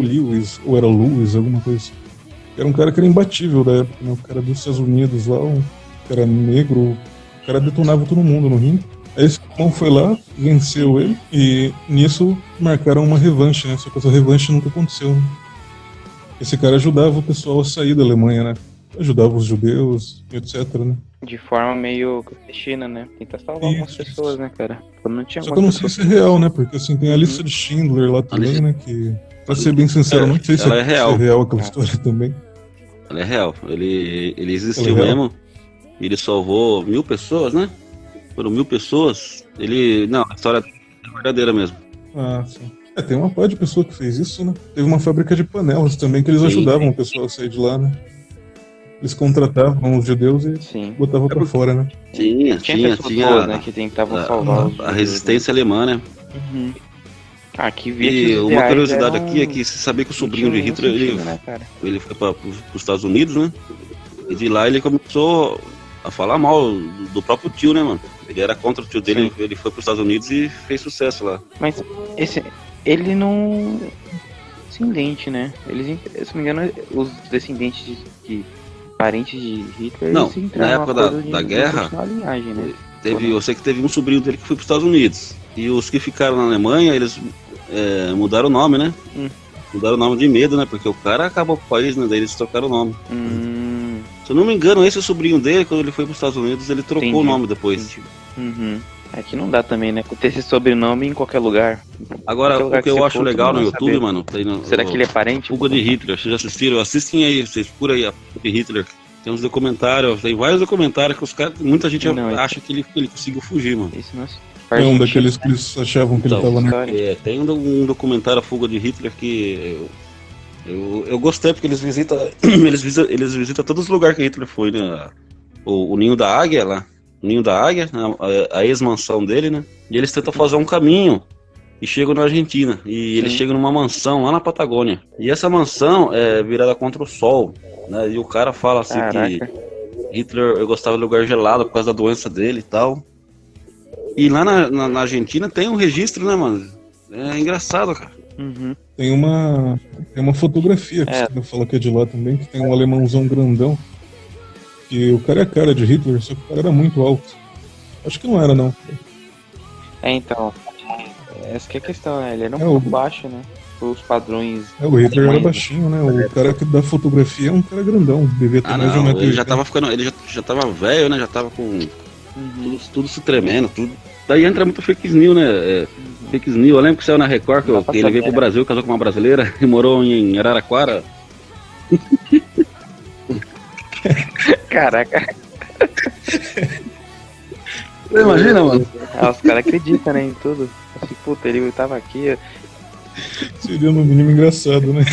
Lewis, ou era Lewis, alguma coisa assim. Era um cara que era imbatível da época, né? O cara dos Estados Unidos lá, um cara negro, o cara detonava todo mundo no ringue. Aí esse irmão foi lá, venceu ele, e nisso marcaram uma revanche, né? Só que essa revanche nunca aconteceu, né? Esse cara ajudava o pessoal a sair da Alemanha, né? Ajudava os judeus, etc, né? De forma meio clandestina, né? Tentar salvar algumas pessoas, né, cara? Quando não tinha. Só que eu não sei se é real, né? Porque assim, tem a lista de Schindler lá também, né? Que, pra ser bem sincero, não sei se é real. É real aquela história também. Ela é real. Ele existiu mesmo. Ele salvou 1000 pessoas, né? Foram 1000 pessoas. Não, a história é verdadeira mesmo. Ah, sim. Tem uma parte de pessoa que fez isso, né? Teve uma fábrica de panelas também, que eles ajudavam o pessoal a sair de lá, né? Eles contratavam os judeus e botavam pra fora, né? Tinha pessoas, né, que tentavam salvar os judeus, a resistência alemã, né? Que e uma curiosidade aqui é que você sabia que o sobrinho de Hitler, ele foi para os Estados Unidos, né? E de lá ele começou a falar mal do próprio tio, né, mano? Ele era contra o tio dele, ele foi pros Estados Unidos e fez sucesso lá. Mas ele não... Descendente, né? Eles, se não me engano, os descendentes parentes de Hitler, não, eles entraram na época da guerra, a linhagem, né? eu sei que teve um sobrinho dele que foi pros Estados Unidos. E os que ficaram na Alemanha, eles mudaram o nome, né? Mudaram o nome de medo, né? Porque o cara acabou com o país, né? Daí eles trocaram o nome. Se eu não me engano, esse sobrinho dele, quando ele foi pros Estados Unidos, ele trocou o nome depois. É que não dá também, né? Ter esse sobrenome em qualquer lugar. Agora, o que eu acho legal no YouTube, saber. Mano... Será que ele é parente? Fuga de Hitler, vocês já assistiram? Assistem aí, vocês procuram aí a Fuga de Hitler. Tem uns documentários, tem vários documentários que os caras... Muita gente acha que ele conseguiu fugir, mano. Isso não é um daqueles que eles achavam que ele tava na... Tem um documentário, A Fuga de Hitler, que... Eu gostei, porque eles visitam eles visitam todos os lugares que Hitler foi, né? O Ninho da Águia lá. O Ninho da Águia, a ex-mansão dele, né? E eles tentam fazer um caminho e chegam na Argentina. E eles chegam numa mansão lá na Patagônia. E essa mansão é virada contra o sol, né? E o cara fala assim que Hitler gostava de lugar gelado por causa da doença dele e tal. E lá na Argentina tem um registro, né, mano? É engraçado, cara. Tem uma fotografia que você fala que é de lá também, que tem um alemãozão grandão. Que o cara é a cara de Hitler, só que o cara era muito alto. Acho que não era, não. Então. Essa que é a questão, né? Ele era um pouco baixo, né? Os padrões. O Hitler era baixinho, né? O cara que da fotografia é um cara grandão. Devia ter mais de 1,80 m. Ele já tava ficando. Ele já tava velho, né? Já tava com. Tudo se tremendo, tudo. Daí entra muito fake news, né? Fake news. Eu lembro que saiu na Record que ele veio pro Brasil, casou com uma brasileira e morou em Araraquara. Caraca. Você imagina, mano? Os caras acreditam, né, em tudo. Assim, puta, ele tava aqui. Seria no mínimo engraçado, né?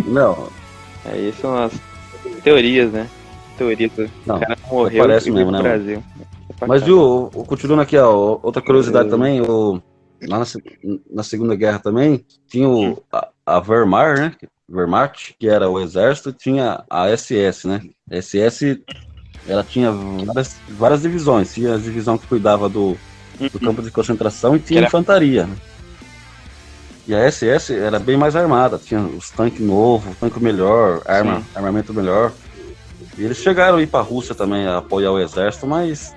Não. Aí são as teorias, né? Teorias do cara morreu parece mesmo, no né, Brasil. Mas viu, continuando aqui, ó, outra curiosidade também, lá na Segunda Guerra também, tinha a Wehrmacht, né? Wehrmacht, que era o exército, tinha a SS, né? A SS, ela tinha várias divisões. Tinha a divisão que cuidava do campo de concentração e tinha infantaria, né? E a SS era bem mais armada, tinha os tanques novos, tanque melhor, armamento melhor. E eles chegaram a ir pra Rússia também a apoiar o exército, mas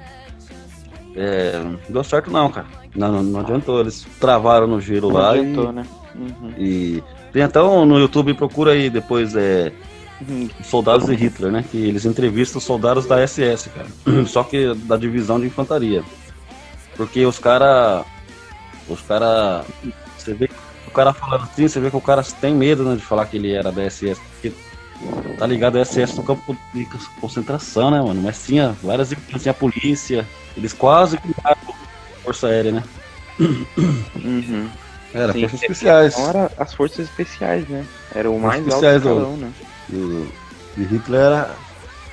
não deu certo não, cara. Não adiantou, eles travaram no giro lá. Não adiantou, né? E tem até no YouTube, procura aí depois soldados de Hitler, né? Que eles entrevistam os soldados da SS, cara. Só que da divisão de infantaria. Porque os cara, você vê o cara falando assim, você vê que o cara tem medo, né, de falar que ele era da SS. Porque tá ligado a SS no campo de concentração, né, mano? Mas tinha várias equipes, tinha a polícia, eles quase criaram a Força Aérea, né? Era forças especiais. Então era as forças especiais, né? Era o mais alto escalão, né? E Hitler era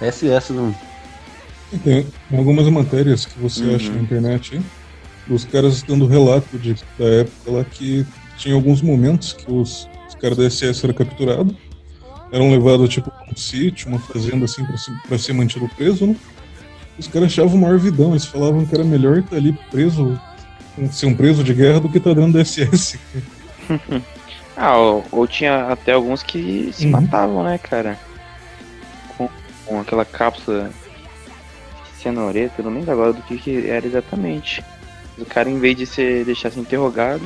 SS, né? Tem algumas matérias que você acha na internet aí, os caras dando relato da época lá que tinha alguns momentos que os caras da SS eram capturados, eram levados tipo pra um sítio, uma fazenda assim pra ser mantido preso, né? Os caras achavam uma vidão, eles falavam que era melhor estar ali preso, ser um preso de guerra do que estar dentro da SS. Ou tinha até alguns que se matavam, né, cara? Com aquela cápsula de cianureto, eu não lembro agora do que era exatamente. O cara, em vez de deixar ser interrogado,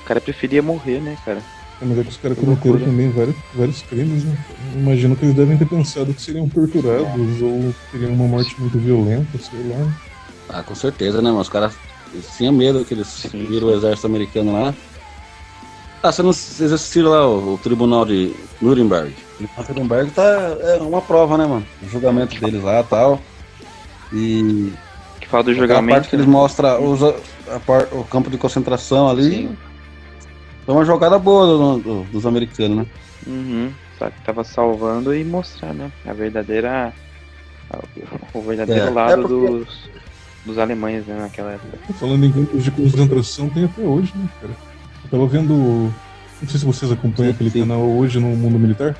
o cara preferia morrer, né, cara? Mas é que os caras cometeram também vários crimes, né? Eu imagino que eles devem ter pensado que seriam torturados ou teriam uma morte muito violenta, sei lá. Com certeza, né, mas os caras tinham medo que eles viram o exército americano lá. Vocês assistiram lá o tribunal de Nuremberg? O Nuremberg é uma prova, né, mano? O julgamento deles lá e tal. E que fala do julgamento, a parte que eles mostram o campo de concentração ali. Foi uma jogada boa dos americanos, né? Só que tava salvando e mostrar, né? O verdadeiro lado dos alemães, né, naquela época. Falando em campos de concentração, tem até hoje, né, cara? Eu tava vendo, não sei se vocês acompanham aquele canal Hoje no Mundo Militar.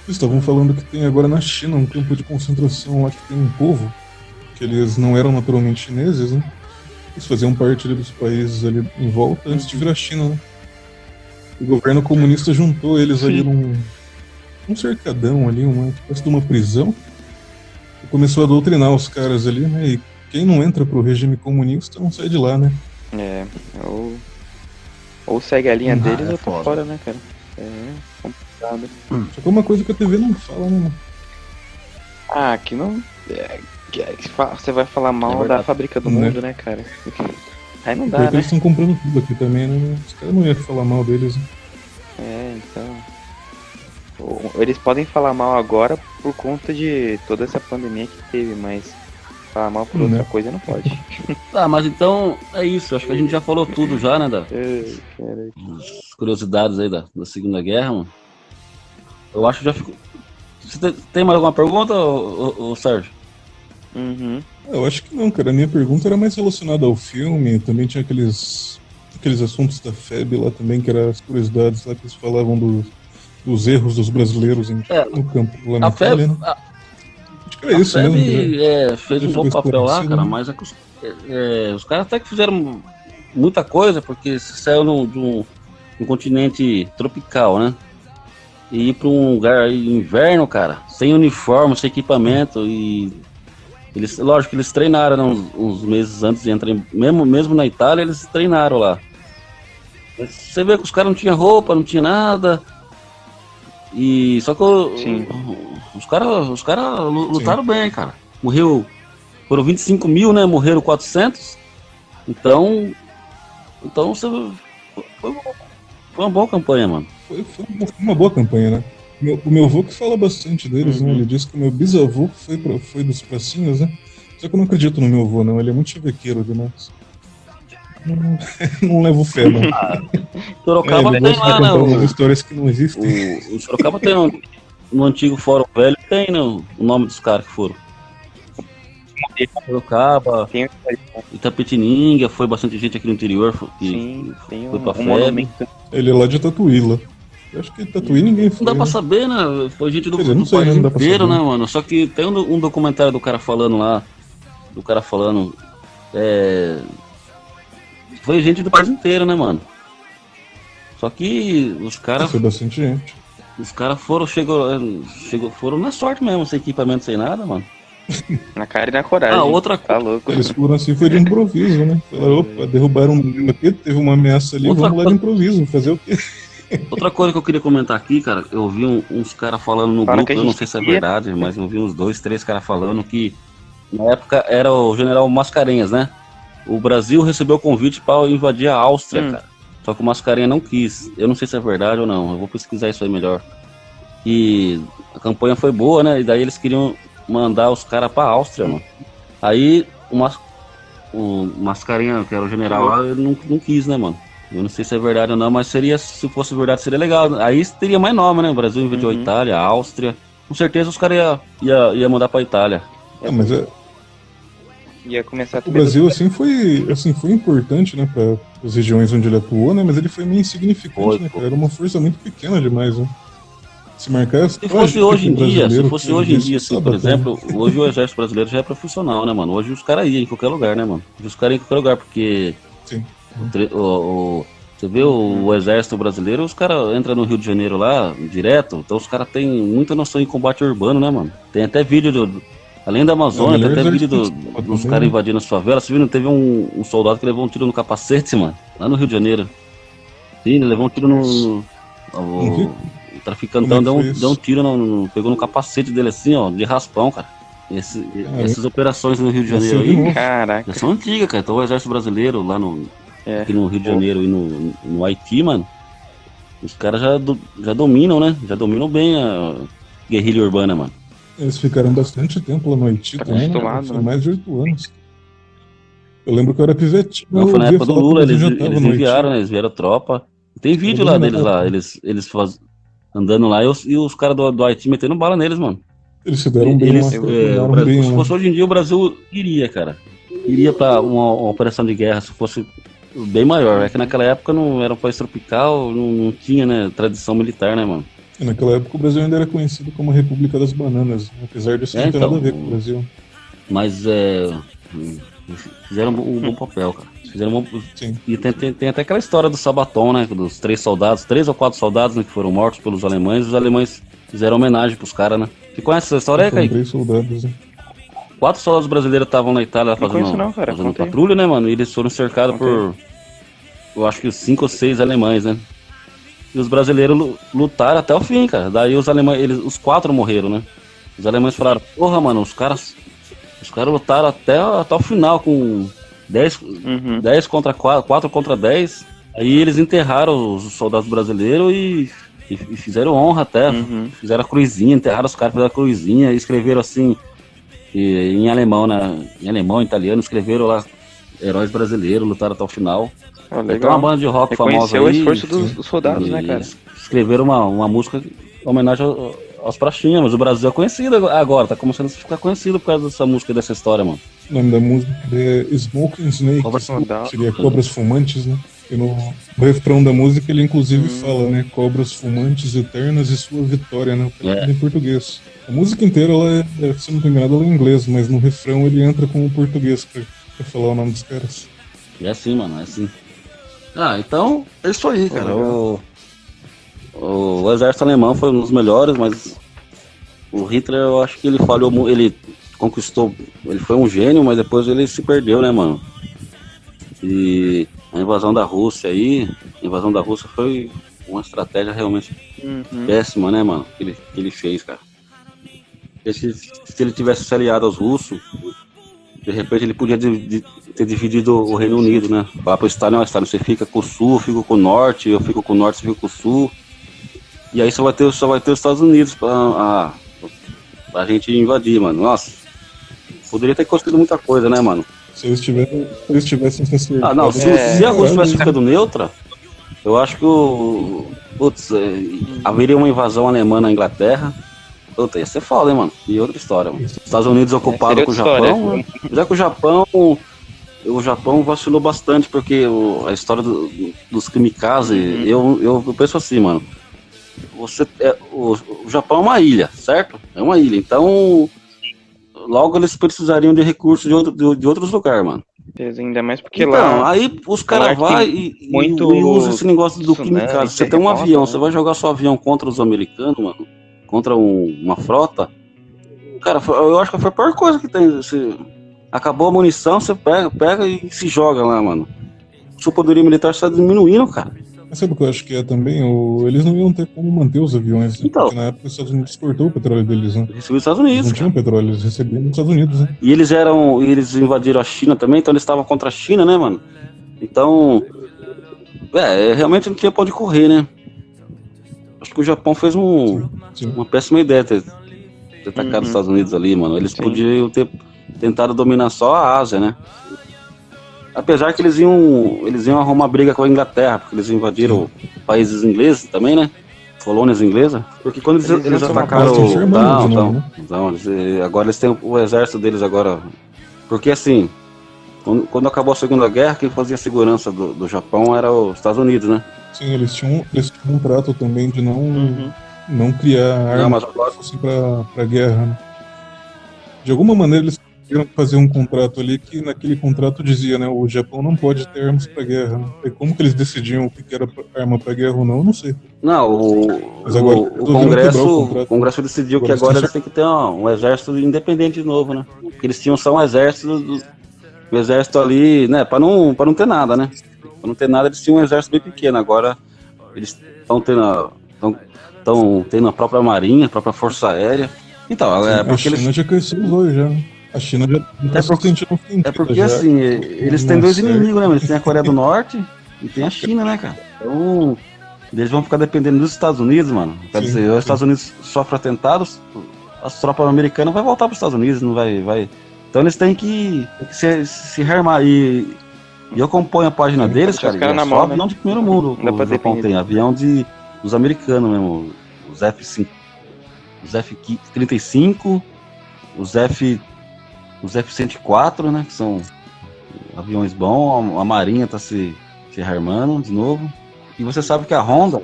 Eles estavam falando que tem agora na China um campo de concentração lá que tem um povo, que eles não eram naturalmente chineses, né? Eles faziam parte ali dos países ali em volta antes de virar China, né? O governo comunista juntou eles ali num cercadão ali, uma espécie de uma prisão, e começou a doutrinar os caras ali, né? E quem não entra pro regime comunista não sai de lá, né? É, ou segue a linha deles é ou tá foda. fora, né, cara? É complicado. Só que é uma coisa que a TV não fala, né, mano? Ah, aqui não. Você vai falar mal da verdade. fábrica do Né? mundo, né, cara? Aí não dá, Porque né? eles estão comprando tudo aqui também, né? Os caras não iam falar mal deles, né? É, então. Eles podem falar mal agora por conta de toda essa pandemia que teve, mas falar mal por outra Né? coisa não pode. Tá, mas então é isso. Acho que a gente já falou tudo já, né? Ai, cara. Das curiosidades aí da Segunda Guerra, mano. Eu acho que já ficou. Você tem mais alguma pergunta, ô Sérgio? Uhum. Eu acho que não, cara. A minha pergunta era mais relacionada ao filme. Também tinha aqueles assuntos da FEB lá também, que eram as curiosidades lá que eles falavam dos erros dos brasileiros no campo lá na A FEB, Itália, né? Acho que era isso FEB mesmo. fez um Ficou bom papel lá, esclarecido, cara, né? mas é que os caras até que fizeram muita coisa, porque se saiu de um continente tropical, né? E ir pra um lugar aí, inverno, cara, sem uniforme, sem equipamento, e eles, lógico que eles treinaram, né, uns meses antes de entrar, mesmo na Itália, eles treinaram lá. Mas você vê que os caras não tinham roupa, não tinha nada. E só que Sim. os caras lutaram bem, cara. Foram 25 mil, né? Morreram 400. Então você foi uma boa campanha, mano. Foi uma boa campanha, né? O meu avô que fala bastante deles, né? Ele diz que o meu bisavô foi dos pracinhas, né? Só que eu não acredito no meu avô, não. Ele é muito chavequeiro demais. Não levo fé, não. Sorocaba ele tem gosta de lá, contar né? umas histórias que não existem. O Sorocaba tem no antigo Fórum Velho, tem, né? O nome dos caras que foram. Sorocaba, Tem, Itapetininga, foi bastante gente aqui no interior. sim, tem foi pra um FEB. monumento. Ele é lá de Tatuí, lá. Eu acho que Tatuí ninguém foi. Não dá pra né? saber, né? Foi gente do Quer dizer, não sei, país né? Não dá pra inteiro, saber. né, mano? Só que tem um documentário do cara falando lá. Do cara falando. Foi gente do país inteiro, né, mano? Só que os caras. Foi bastante gente. Os caras foram na sorte mesmo, sem equipamento, sem nada, mano. Na cara e na coragem. Ah, outra Tá louco. Eles foram assim, foi de improviso, né? Falaram, opa, derrubaram um menino aqui, teve uma ameaça ali, Outra vamos lá de improviso, fazer o quê? Outra coisa que eu queria comentar aqui, cara, eu vi uns caras falando no Fala grupo, que a eu não gente sei se é queria. verdade, mas eu vi uns 2, 3 caras falando que na época era o general Mascarenhas, né? O Brasil recebeu o convite para invadir a Áustria, cara. Só que o Mascarenhas não quis. Eu não sei se é verdade ou não, eu vou pesquisar isso aí melhor. E a campanha foi boa, né? E daí eles queriam mandar os caras pra Áustria, mano. Aí o Mascarenhas, que era o general lá, ele não quis, né, mano? Eu não sei se é verdade ou não, mas se fosse verdade, seria legal. Aí teria mais nome, né? O Brasil invadiu a Itália, a Áustria. Com certeza os caras ia mandar pra Itália. Mas Ia começar o Brasil, assim, foi importante, né, para as regiões onde ele atuou, né? Mas ele foi meio insignificante, né, cara? Era uma força muito pequena demais, né? Se marcasse. Se fosse hoje em dia, assim, por exemplo, hoje o exército brasileiro já é profissional, né, mano? Hoje os caras iam em qualquer lugar, né, mano? Hoje os caras iam em qualquer lugar, porque Sim. você vê o exército brasileiro, os caras entram no Rio de Janeiro lá, direto, então os caras têm muita noção em combate urbano, né, mano? Tem até vídeo além da Amazônia, tem até vídeo dos caras invadindo as favelas. Você viu, teve um soldado que levou um tiro no capacete, mano, lá no Rio de Janeiro. Sim, ele levou um tiro o traficantão deu um tiro, pegou no capacete dele assim, ó, de raspão, cara. Essas operações no Rio de Janeiro aí, caraca, já são antigas, cara. Então o exército brasileiro lá aqui no Rio de Janeiro e no Haiti, mano, os caras já dominam, né? Já dominam bem a guerrilha urbana, mano. Eles ficaram bastante tempo lá no Haiti também, né? Foi mais de 8 anos. Eu lembro que eu era pivetinho. Não, foi na época do Lula, eles enviaram, né? Eles vieram tropa. Tem vídeo lá deles lá, eles andando lá e os caras do Haiti metendo bala neles, mano. Eles se deram bem, se fosse hoje em dia, o Brasil iria, cara. Iria pra uma operação de guerra, se fosse bem maior. É que naquela época não era um país tropical, não tinha, né, tradição militar, né, mano? E naquela época o Brasil ainda era conhecido como a República das Bananas, né? Apesar disso não ter Então, nada a ver com o Brasil. mas fizeram um bom papel, cara. Fizeram um bom... Sim. E tem até aquela história do Sabaton, né? Dos 3 ou 4 soldados, né, que foram mortos pelos alemães. Os alemães fizeram homenagem pros caras, né? Você conhece essa história aí, Foram Kaique? 3 soldados, né? 4 soldados brasileiros estavam na Itália conheço não, cara. fazendo Conta aí. patrulha, né, mano? E eles foram cercados Conta aí. por, eu acho que 5 ou 6 alemães, né? E os brasileiros lutaram até o fim, cara. Daí os alemães, os 4 morreram, né? Os alemães falaram, porra, mano, os caras lutaram até o final com 10 contra 4 contra 10. Aí eles enterraram os soldados brasileiros e fizeram honra até. Fizeram a cruzinha, enterraram os caras, fizeram a cruzinha e escreveram assim, em alemão, né? Em alemão, italiano, escreveram lá, heróis brasileiros, lutaram até o final. Oh, Tem uma banda de rock famosa Reconheceu o aí. esforço dos soldados, né, cara? Escreveram uma música em homenagem aos praxinhas, mas o Brasil é conhecido agora, tá começando a ficar conhecido por causa dessa música, dessa história, mano. O nome da música é Smoking Snakes, Cobras- seria Cobras Fumantes, né? E no refrão da música ele inclusive fala, né? Cobras fumantes eternas e sua vitória, né? Em português. A música inteira, ela é, se não me engano, ela é em inglês, mas no refrão ele entra com o português pra falar o nome dos caras. É assim, mano, é assim. Ah, então, é isso aí, cara. O exército alemão foi um dos melhores, mas o Hitler, eu acho que ele falhou, ele conquistou, ele foi um gênio, mas depois ele se perdeu, né, mano? E a invasão da Rússia foi uma estratégia realmente péssima, né, mano? Que ele fez, cara. Se ele tivesse se aliado aos russos, de repente ele podia ter dividido o Reino Unido, né? Falar pro Stalin, ó, Stalin, você fica com o sul, eu fico com o norte, eu fico com o norte, você fica com o sul. E aí só vai ter os Estados Unidos pra gente invadir, mano. Nossa, poderia ter construído muita coisa, né, mano? Se eles tivessem se acertado... Ah, não, se a Rússia tivesse ficado neutra, eu acho que haveria uma invasão alemã na Inglaterra. Puta, ia ser foda, hein, mano? E outra história, mano. Estados Unidos ocupado com o Japão, né? Já que o Japão vacilou bastante, porque a história dos kamikaze, eu penso assim, mano. O Japão é uma ilha, certo? É uma ilha, então logo eles precisariam de recursos de outros lugares, mano. Ainda mais porque então, lá... aí os caras vão e usam esse negócio do kamikaze. Você tem um avião, você vai jogar seu avião contra os americanos, mano, contra uma frota. Cara, eu acho que foi a pior coisa que tem. Acabou a munição, você pega e se joga lá, mano. O seu poderio militar está diminuindo, cara. Mas sabe o que eu acho que é também? Eles não iam ter como manter os aviões, né? Então, porque na época os Estados Unidos cortou o petróleo deles, né? Recebeu os Estados Unidos. Eles não tinham petróleo, eles recebiam dos Estados Unidos, né? E eles invadiram a China também, então eles estavam contra a China, né, mano? Então, realmente não tinha pra onde correr, né? Acho que o Japão fez uma péssima ideia ter atacado os Estados Unidos ali, mano. Eles podiam ter tentado dominar só a Ásia, né? Apesar que eles iam arrumar briga com a Inglaterra, porque eles invadiram países ingleses também, né? Colônias inglesas. Porque quando eles atacaram... Agora eles têm o exército deles agora. Porque assim, quando acabou a Segunda Guerra, quem fazia a segurança do Japão era os Estados Unidos, né? Sim, eles tinham um trato também de não criar armas assim pra guerra, né? De alguma maneira eles conseguiram fazer um contrato ali que naquele contrato dizia, né, o Japão não pode ter armas pra guerra, né? E como que eles decidiam o que era arma pra guerra ou não, eu não sei. Não, o Congresso decidiu que agora eles têm que ter um exército independente de novo, né? Porque eles tinham só um exército, o exército ali, né, pra não ter nada, né? Pra não ter nada, eles tinham um exército bem pequeno, agora eles estão tendo a própria marinha, a própria força aérea. Então, porque a China já cresceu os olhos já, né? A China já porque já, assim, eles têm dois inimigos, né? Eles têm a Coreia do Norte e tem a China, né, cara? Então, eles vão ficar dependendo dos Estados Unidos, mano. Quer dizer, os Estados Unidos sofrem atentados, as tropas americanas vão voltar para os Estados Unidos, não vai. Então eles têm que se rearmar. E eu acompanho a página deles, cara, e é só avião de primeiro mundo. O Japão tem avião dos americanos mesmo, os F-35, os F-104, né, que são aviões bons, a Marinha tá se rearmando de novo. E você sabe que a Honda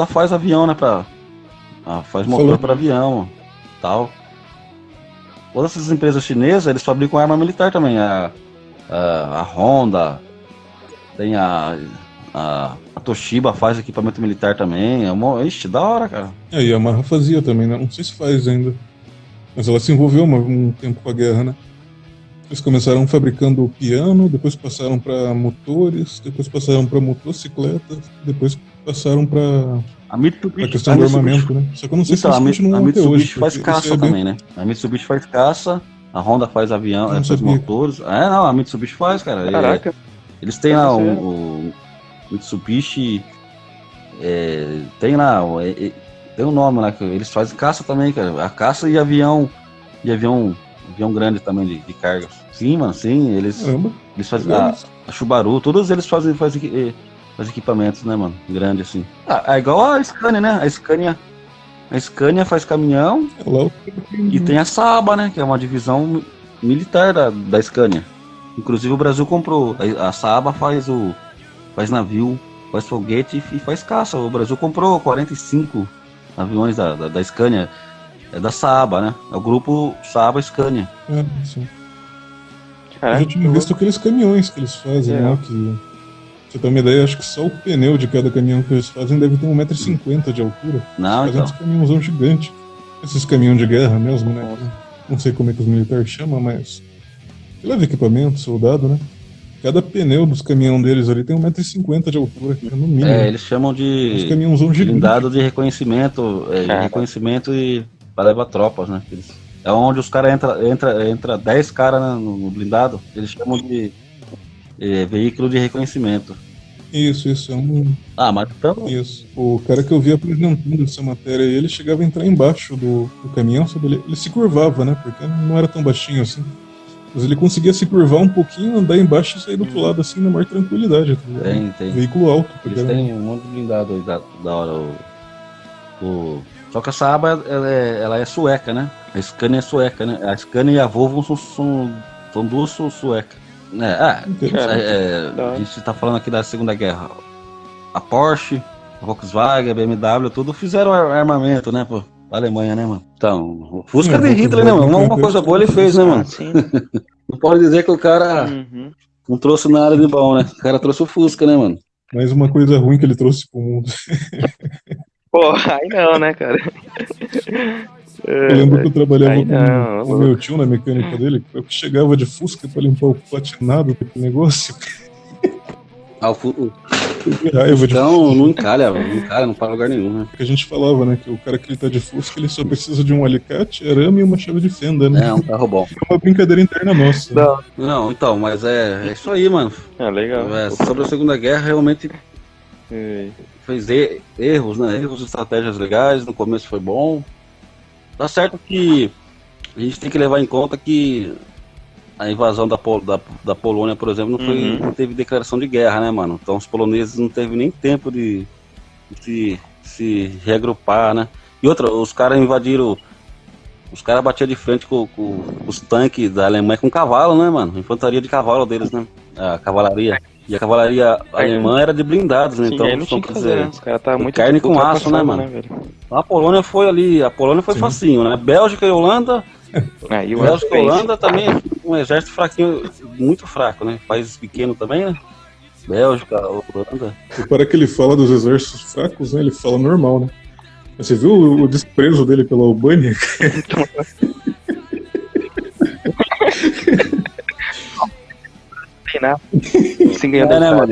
faz avião, né, pra faz motor para avião, tal. Todas essas empresas chinesas, eles fabricam arma militar também. A Honda, tem a Toshiba faz equipamento militar também. Ixi, da hora, cara. E a Yamaha fazia também, né? Não sei se faz ainda. Mas ela se envolveu um tempo com a guerra, né? Eles começaram fabricando piano, depois passaram para motores, depois passaram para motocicletas, depois passaram para a questão do armamento, né? Só que eu não sei se eles continuam a até Mitsubishi hoje. faz caça também, né? A Mitsubishi faz caça, a Honda faz avião, faz sabia. motores. Não, a Mitsubishi faz, cara. Caraca. Eles têm lá o Mitsubishi, tem lá, tem um nome lá, que eles fazem caça também, cara. A caça e avião grande também de carga. Sim, mano, sim, eles fazem a Subaru, todos eles fazem equipamentos, né, mano, grande assim. É igual a Scania, né, a Scania faz caminhão e tem a Saab, né, que é uma divisão militar da Scania. Inclusive o Brasil comprou, a Saab faz navio, faz foguete e faz caça. O Brasil comprou 45 aviões da Scania, da Saab, né, é o grupo Saab Scania. Sim. Eu já tinha visto aqueles caminhões que eles fazem, né? Que, você tem uma ideia, acho que só o pneu de cada caminhão que eles fazem deve ter 1,50 m de altura. Não, eles fazem uns caminhãozão gigantes. Esses caminhões de guerra mesmo, né? Não sei como é que os militares chamam, mas que leva equipamento, soldado, né? Cada pneu dos caminhões deles ali tem 1,50 m de altura, no mínimo. Eles chamam de blindado de reconhecimento, reconhecimento e para levar tropas, né? É onde os caras entra 10 caras no blindado, eles chamam de veículo de reconhecimento. Isso, mas então... Isso. O cara que eu vi apresentando essa matéria aí, ele chegava a entrar embaixo do caminhão, sabe? Ele se curvava, né? Porque não era tão baixinho assim. Mas ele conseguia se curvar um pouquinho, andar embaixo e sair do outro lado, assim, na maior tranquilidade. Tá? Tem. Veículo alto. Eles têm um monte de blindado aí da hora. Só que a Saab, ela é sueca, né? A Scania é sueca, né? A Scania e a Volvo são duas suecas. A gente tá falando aqui da Segunda Guerra. A Porsche, a Volkswagen, a BMW, tudo fizeram armamento, né, pô? A Alemanha, né, mano? Então, o Fusca de Hitler, né, mano? Uma coisa boa ele fez, né, mano? Sim. Não pode dizer que o cara não trouxe nada de bom, né? O cara trouxe o Fusca, né, mano? Mais uma coisa ruim que ele trouxe pro mundo. Pô, aí não, né, cara? Eu lembro que eu trabalhava com o meu tio na mecânica dele, eu chegava de Fusca pra limpar o patinado daquele negócio. Então não encalha, não para lugar nenhum, né? Porque a gente falava, né, que o cara que ele tá de Fusca, ele só precisa de um alicate, arame e uma chave de fenda, né? É um carro bom. É uma brincadeira interna nossa. Não, então, mas é isso aí, mano. Legal. Sobre a Segunda Guerra, realmente fez erros, né? Erros de estratégias legais, no começo foi bom. Tá certo que a gente tem que levar em conta que a invasão da Polônia, por exemplo, não teve declaração de guerra, né, mano? Então os poloneses não teve nem tempo de se reagrupar, né? E outra, os caras invadiram, os caras batiam de frente com os tanques da Alemanha com cavalo, né, mano? Infantaria de cavalo deles, né? A cavalaria. E a cavalaria alemã era de blindados, né? Sim, então não tinha que fazer, né? Os caras tá muito carne com aço, né, mano? A Polônia foi facinho, né? Bélgica e Holanda. Bélgica e Holanda também, um exército fraquinho, muito fraco, né? Países pequenos também, né? Bélgica, Holanda. E para que ele fala dos exércitos fracos, né? Ele fala normal, né? Você viu o desprezo dele pela Albânia? Sem ganhar né, mano?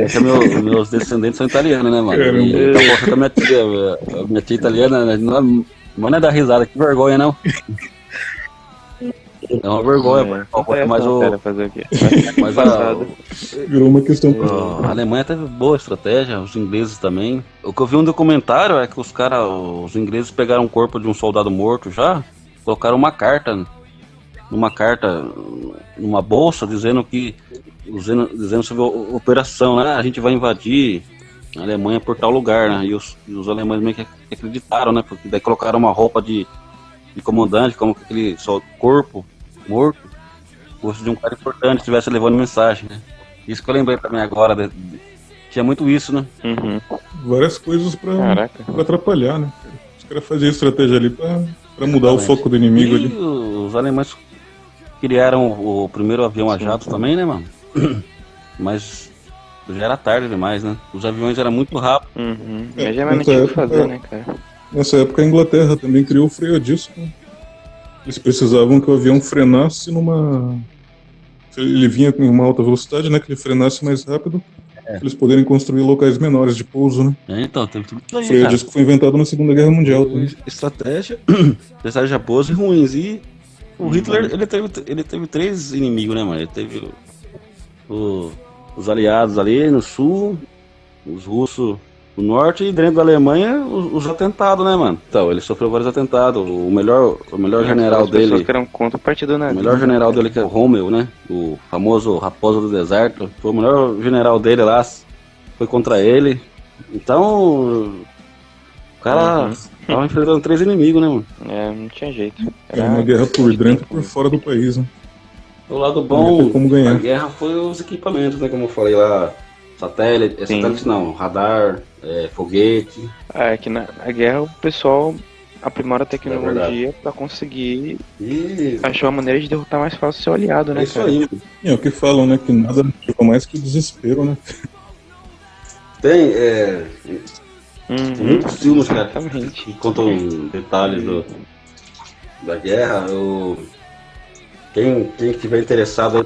Meus descendentes são italianos, né, mano? E eu posso com a minha tia italiana, não é dar risada, que vergonha, não. É uma vergonha, fazer o quê? Mas virou uma questão. A Alemanha teve boa estratégia, os ingleses também. O que eu vi um documentário é que os ingleses pegaram o corpo de um soldado morto já, colocaram uma carta numa bolsa dizendo sobre a operação, né? A gente vai invadir a Alemanha por tal lugar, né? E os alemães meio que acreditaram, né? Porque daí colocaram uma roupa de comandante, como que aquele corpo morto fosse de um cara importante, estivesse levando mensagem, né? Isso que eu lembrei também agora, tinha muito isso, né? Várias coisas pra atrapalhar, né? Os caras faziam estratégia ali pra mudar o Exatamente. foco do inimigo E ali. os alemães criaram o primeiro avião a jato também, né, mano? Mas já era tarde demais, né? Os aviões eram muito rápidos. Uhum. É, Mas já não nessa tinha o que época- fazer, né, cara? Nessa época a Inglaterra também criou o freio a disco. Né? Eles precisavam que o avião frenasse numa. Se ele vinha com uma alta velocidade, né? Que ele frenasse mais rápido. Pra eles poderem construir locais menores de pouso, né? Então, teve tudo isso O aí, freio a cara. disco foi inventado na Segunda Guerra Mundial também. Estratégia boas e ruins. E o Hitler, ele teve 3 inimigos, né, mano? Ele teve os aliados ali no sul, os russos no norte, e dentro da Alemanha, os atentados, né, mano? Então, ele sofreu vários atentados. O melhor general As pessoas dele. que eram contra o partido O nazista. melhor general dele, que é o Rommel, né? O famoso Raposa do Deserto. Foi o melhor general dele lá. Foi contra ele. Então, o cara tava enfrentando 3 inimigos, né, mano? É, não tinha jeito. Era uma guerra por dentro e por fora do país, né? O lado Não bom tem como ganhar. da guerra foi os equipamentos, né? Como eu falei lá. Satélite, Sim. satélite não, radar, foguete. É que na guerra o pessoal aprimora a É tecnologia pra conseguir E achar uma maneira de derrotar mais fácil o seu aliado, né, é isso cara? aí. É o que falam, né? Que nada motiva mais que o desespero, né? Tem Uhum. muitos filmes, cara, Exatamente. que contam detalhes da guerra. Quem estiver interessado aí,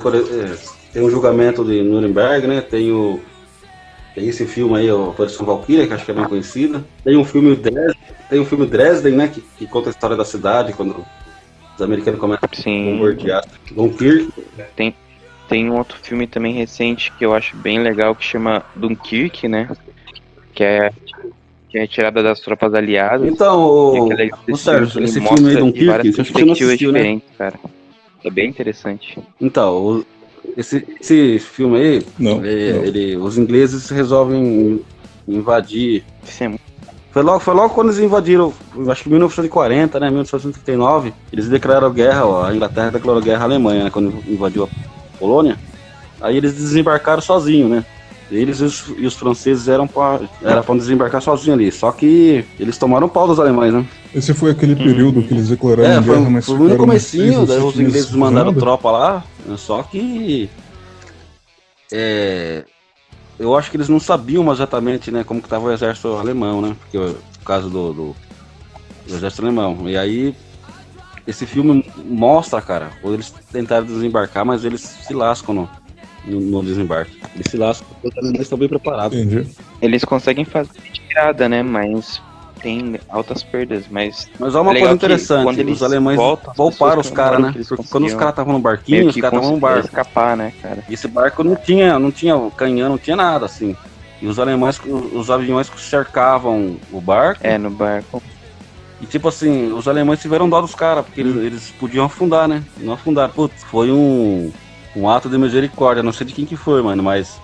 tem um julgamento de Nuremberg, né? Tem esse filme aí, a Operação Valkyria, que acho que é bem conhecida. Tem um filme Dresden, né? Que conta a história da cidade, quando os americanos começam a Sim. bombardear Dunkirk. Tem um outro filme também recente que eu acho bem legal que chama Dunkirk, né? Que é retirada das tropas aliadas. Então, E aquele Sérgio, ele esse mostra filme aí, de Dunkirk, várias acho que você não perspectivas assistiu, né? diferentes, cara. É bem interessante. Então, esse filme aí, Não, não. os ingleses resolvem invadir. Isso é muito Foi logo quando eles invadiram, acho que em 1940, né, 1939, eles declararam guerra, ó, a Inglaterra declarou guerra à Alemanha, né, quando invadiu a Polônia. Aí eles desembarcaram sozinhos, né? Eles e os franceses era pra desembarcar sozinhos ali, só que eles tomaram pau dos alemães, né? Esse foi aquele período que eles declararam guerra, mas foi no ficaram comecinho, presos daí os sem ingleses fazer mandaram nada. tropa lá, só que eu acho que eles não sabiam exatamente, né, como que tava o exército alemão, né, porque por causa do exército alemão. E aí esse filme mostra, cara, quando eles tentaram desembarcar, mas eles se lascam no desembarque. Eles se lascam porque os alemães estão bem preparados. Entendi. Eles conseguem fazer tirada, né? Mas tem altas perdas. Mas Mas olha uma É legal coisa que interessante, quando eles os alemães voltam, as pouparam pessoas os caras, comemoram né? que eles Porque quando os conseguiam caras estavam no barquinho, meio os que caras estavam no conseguiram barco. escapar, né, cara? E esse barco não tinha canhão, não tinha nada, assim. E os alemães, os aviões cercavam o barco. É, no barco. E tipo assim, os alemães tiveram dó dos caras, porque eles podiam afundar, né? E não afundaram. Putz, foi um ato de misericórdia, não sei de quem que foi, mano, mas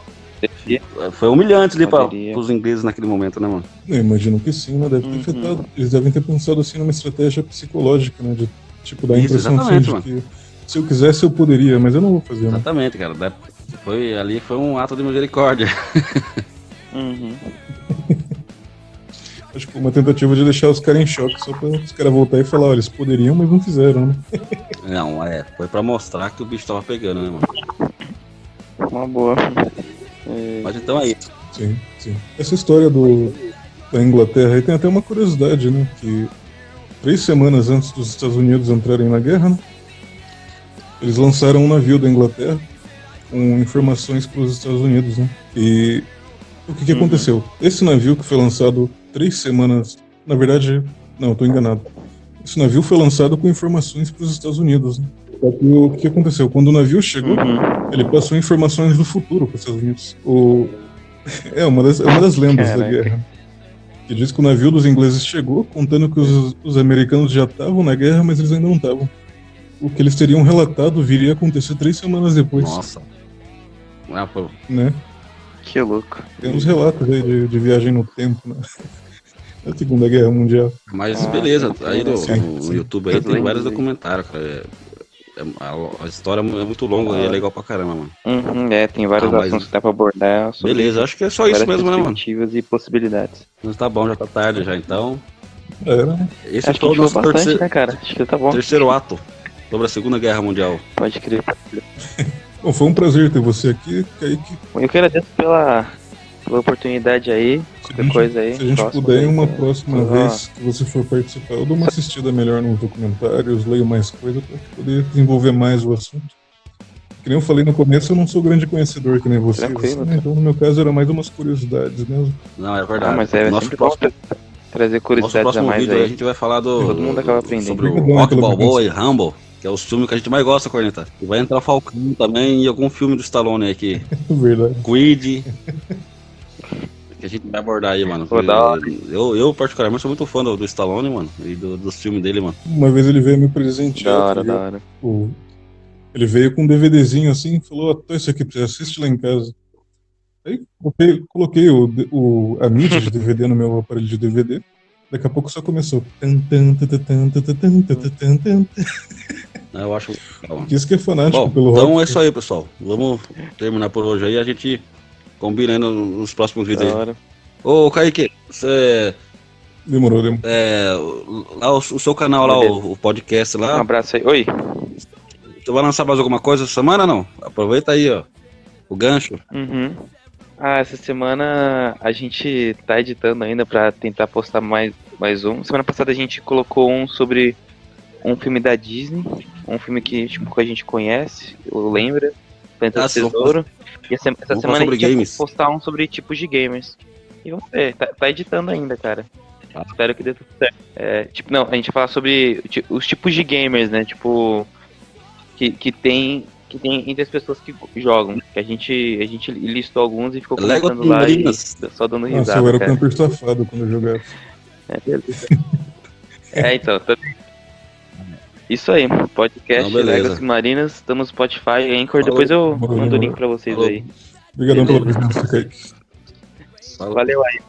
foi humilhante ali Poderia. pros ingleses naquele momento, né, mano? Eu imagino que sim, né? Deve ter afetado. Eles devem ter pensado assim numa estratégia psicológica, né? De tipo dar a Isso, impressão assim, exatamente, de que se eu quisesse eu poderia, mas eu não vou fazer, né? Exatamente, cara. Ali foi um ato de misericórdia. Uhum. Acho que foi uma tentativa de deixar os caras em choque, só pra os caras voltar e falar, olha, eles poderiam, mas não fizeram, né? Não, foi pra mostrar que o bicho tava pegando, né, mano? Uma boa. Mas então aí. Sim, sim. Essa história da Inglaterra aí tem até uma curiosidade, né? Que 3 semanas antes dos Estados Unidos entrarem na guerra, né? Eles lançaram um navio da Inglaterra com informações para os Estados Unidos, né? E o que aconteceu? Esse navio que foi lançado 3 semanas... Na verdade, não, estou enganado. Esse navio foi lançado com informações para os Estados Unidos, né? Só que o que aconteceu? Quando o navio chegou, ele passou informações do futuro para os Estados Unidos. É uma das lendas da Caraca. guerra. Que diz que o navio dos ingleses chegou, contando que os americanos já estavam na guerra, mas eles ainda não estavam. O que eles teriam relatado viria a acontecer 3 semanas depois. Nossa. Pô, Né? Que louco. Tem uns relatos aí de viagem no tempo, né? Da Segunda Guerra Mundial. mas beleza, aí no sim. YouTube aí tem Lendas vários aí. documentários, cara. A história é muito longa e é legal pra caramba, mano. Tem vários mas- assuntos que dá pra abordar. Sobre Beleza, acho que é só isso várias mesmo, né, mano? perspectivas e possibilidades. Mas tá bom, já tá tarde já, então. Era. Esse Acho que foi a o gente falou nosso bastante, né, cara? Acho que tá bom. terceiro ato sobre a Segunda Guerra Mundial. Pode crer. Bom, foi um prazer ter você aqui, Kaique. Eu que agradeço pela oportunidade aí. Qualquer coisa aí. Se a gente próximo puder, aí, uma tá? próxima Ó, vez que você for participar, eu dou uma assistida melhor nos documentários, leio mais coisa pra poder desenvolver mais o assunto. Que nem eu falei no começo, eu não sou grande conhecedor que nem vocês, Tranquilo, assim, né? Então no meu caso era mais umas curiosidades mesmo. Não, é verdade. mas é nosso sempre bom próximo, trazer nosso curiosidades a próximo mais vídeo aí a aí. gente vai falar Todo mundo acaba aprendendo. sobre o Obrigadão Rock pela Balboa e presença. Rumble, que é o filme que a gente mais gosta, Corneta. E vai entrar Falcão também e algum filme do Stallone aí aqui. Verdade. Creed. Que a gente vai abordar aí, mano. Pô, da hora. Eu, particularmente, sou muito fã do Stallone, mano. E dos filmes dele, mano. Uma vez ele veio me presentear, Da tá hora, da ligado? hora. Ele veio com um DVDzinho assim e falou: Tô isso aqui pra você, assiste lá em casa. Aí coloquei a mídia de DVD no meu aparelho de DVD. Daqui a pouco só começou. Eu acho. Bom, Diz que é fanático pelo então rock. é isso aí, pessoal. Vamos terminar por hoje aí. A gente combina aí nos próximos vídeos Da aí. hora. Ô, Kaique, você. Demorou. Lá o seu canal lá, o podcast Um lá. abraço aí. Oi. Você vai lançar mais alguma coisa essa semana não? Aproveita aí, ó. O gancho. Uhum. Essa semana a gente tá editando ainda pra tentar postar mais um. Semana passada a gente colocou um sobre um filme da Disney, um filme que tipo, a gente conhece, ou lembra, Planeta do Tesouro. E essa vamos semana a sobre gente vai games. postar um sobre tipos de gamers. E você, tá editando ainda, cara. Espero que dê tudo certo. Não, a gente vai falar sobre os tipos de gamers, né? Tipo, que tem entre as pessoas que jogam. Que a gente listou alguns e ficou Lego comentando lá e Minas. só dando Nossa, risada, eu era o cara. camper safado quando eu jogava. Beleza. Então. Isso aí, podcast Não, beleza. Legacy Marinas, estamos no Spotify, Anchor. Falou. Depois eu Demorou, mando o demorou. link pra vocês Falou. aí. Obrigadão pela Beleza. presença, Kaique. Valeu aí.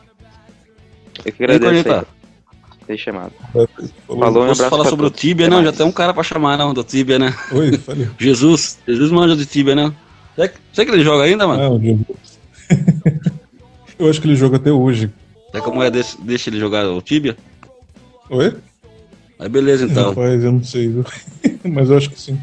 Eu que E aí, agradeço Corneta? aí ter chamado. Falou. Falou, um Posso abraço falar pra sobre o todos. Tibia, Até não? mais. Já tem um cara pra chamar, não, do Tibia, né? Oi, falei. Jesus manja de Tibia, né? Será que ele joga ainda, mano? Ah, o Diego. Eu acho que ele joga até hoje. Será que a mulher deixa ele jogar o Tibia? Oi? Aí beleza, então. Rapaz, eu não sei, viu? Mas eu acho que sim.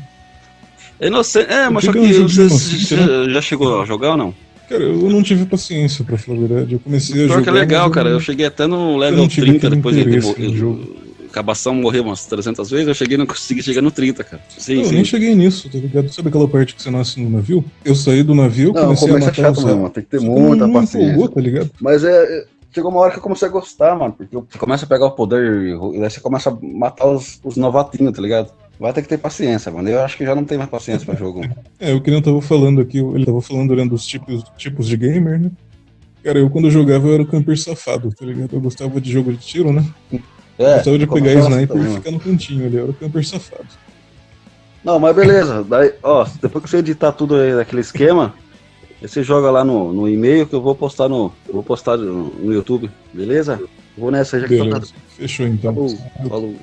É inocente. Mas só Tibia é um que joguinho você inocente, né? já chegou a jogar ou não? Cara, eu não tive paciência, pra falar a verdade. Eu comecei a Pior jogar. que é legal, mas cara. Eu cheguei até no eu level não tive 30, depois de interesse no jogo. acabação morrer umas 300 vezes, eu cheguei e não consegui chegar no 30, cara. Sim, Eu sim. nem cheguei nisso, tá ligado? Sabe aquela parte que você nasce no navio? Eu saí do navio, Não, o comecei a começo é matar chato os mesmo, tem que ter Só que muita não paciência. empolgou, tá ligado? Mas chegou uma hora que eu comecei a gostar, mano, porque Você começa a pegar o poder e daí você começa a matar os novatinhos, tá ligado? Vai ter que ter paciência, mano. Eu acho que já não tem mais paciência pra jogo. O que eu tava falando aqui, ele tava falando olhando os tipos de gamer, né? Cara, eu quando eu jogava eu era o camper safado, tá ligado? Eu gostava de jogo de tiro, né? Eu gostava de pegar começou assim sniper também, e ficar no cantinho ali, eu era o camper safado. Não, mas beleza. Daí, ó, depois que você editar tudo aí naquele esquema, aí você joga lá no e-mail que eu vou postar no YouTube, beleza? Vou nessa, já que Beleza, fechou então. Falou. Falou.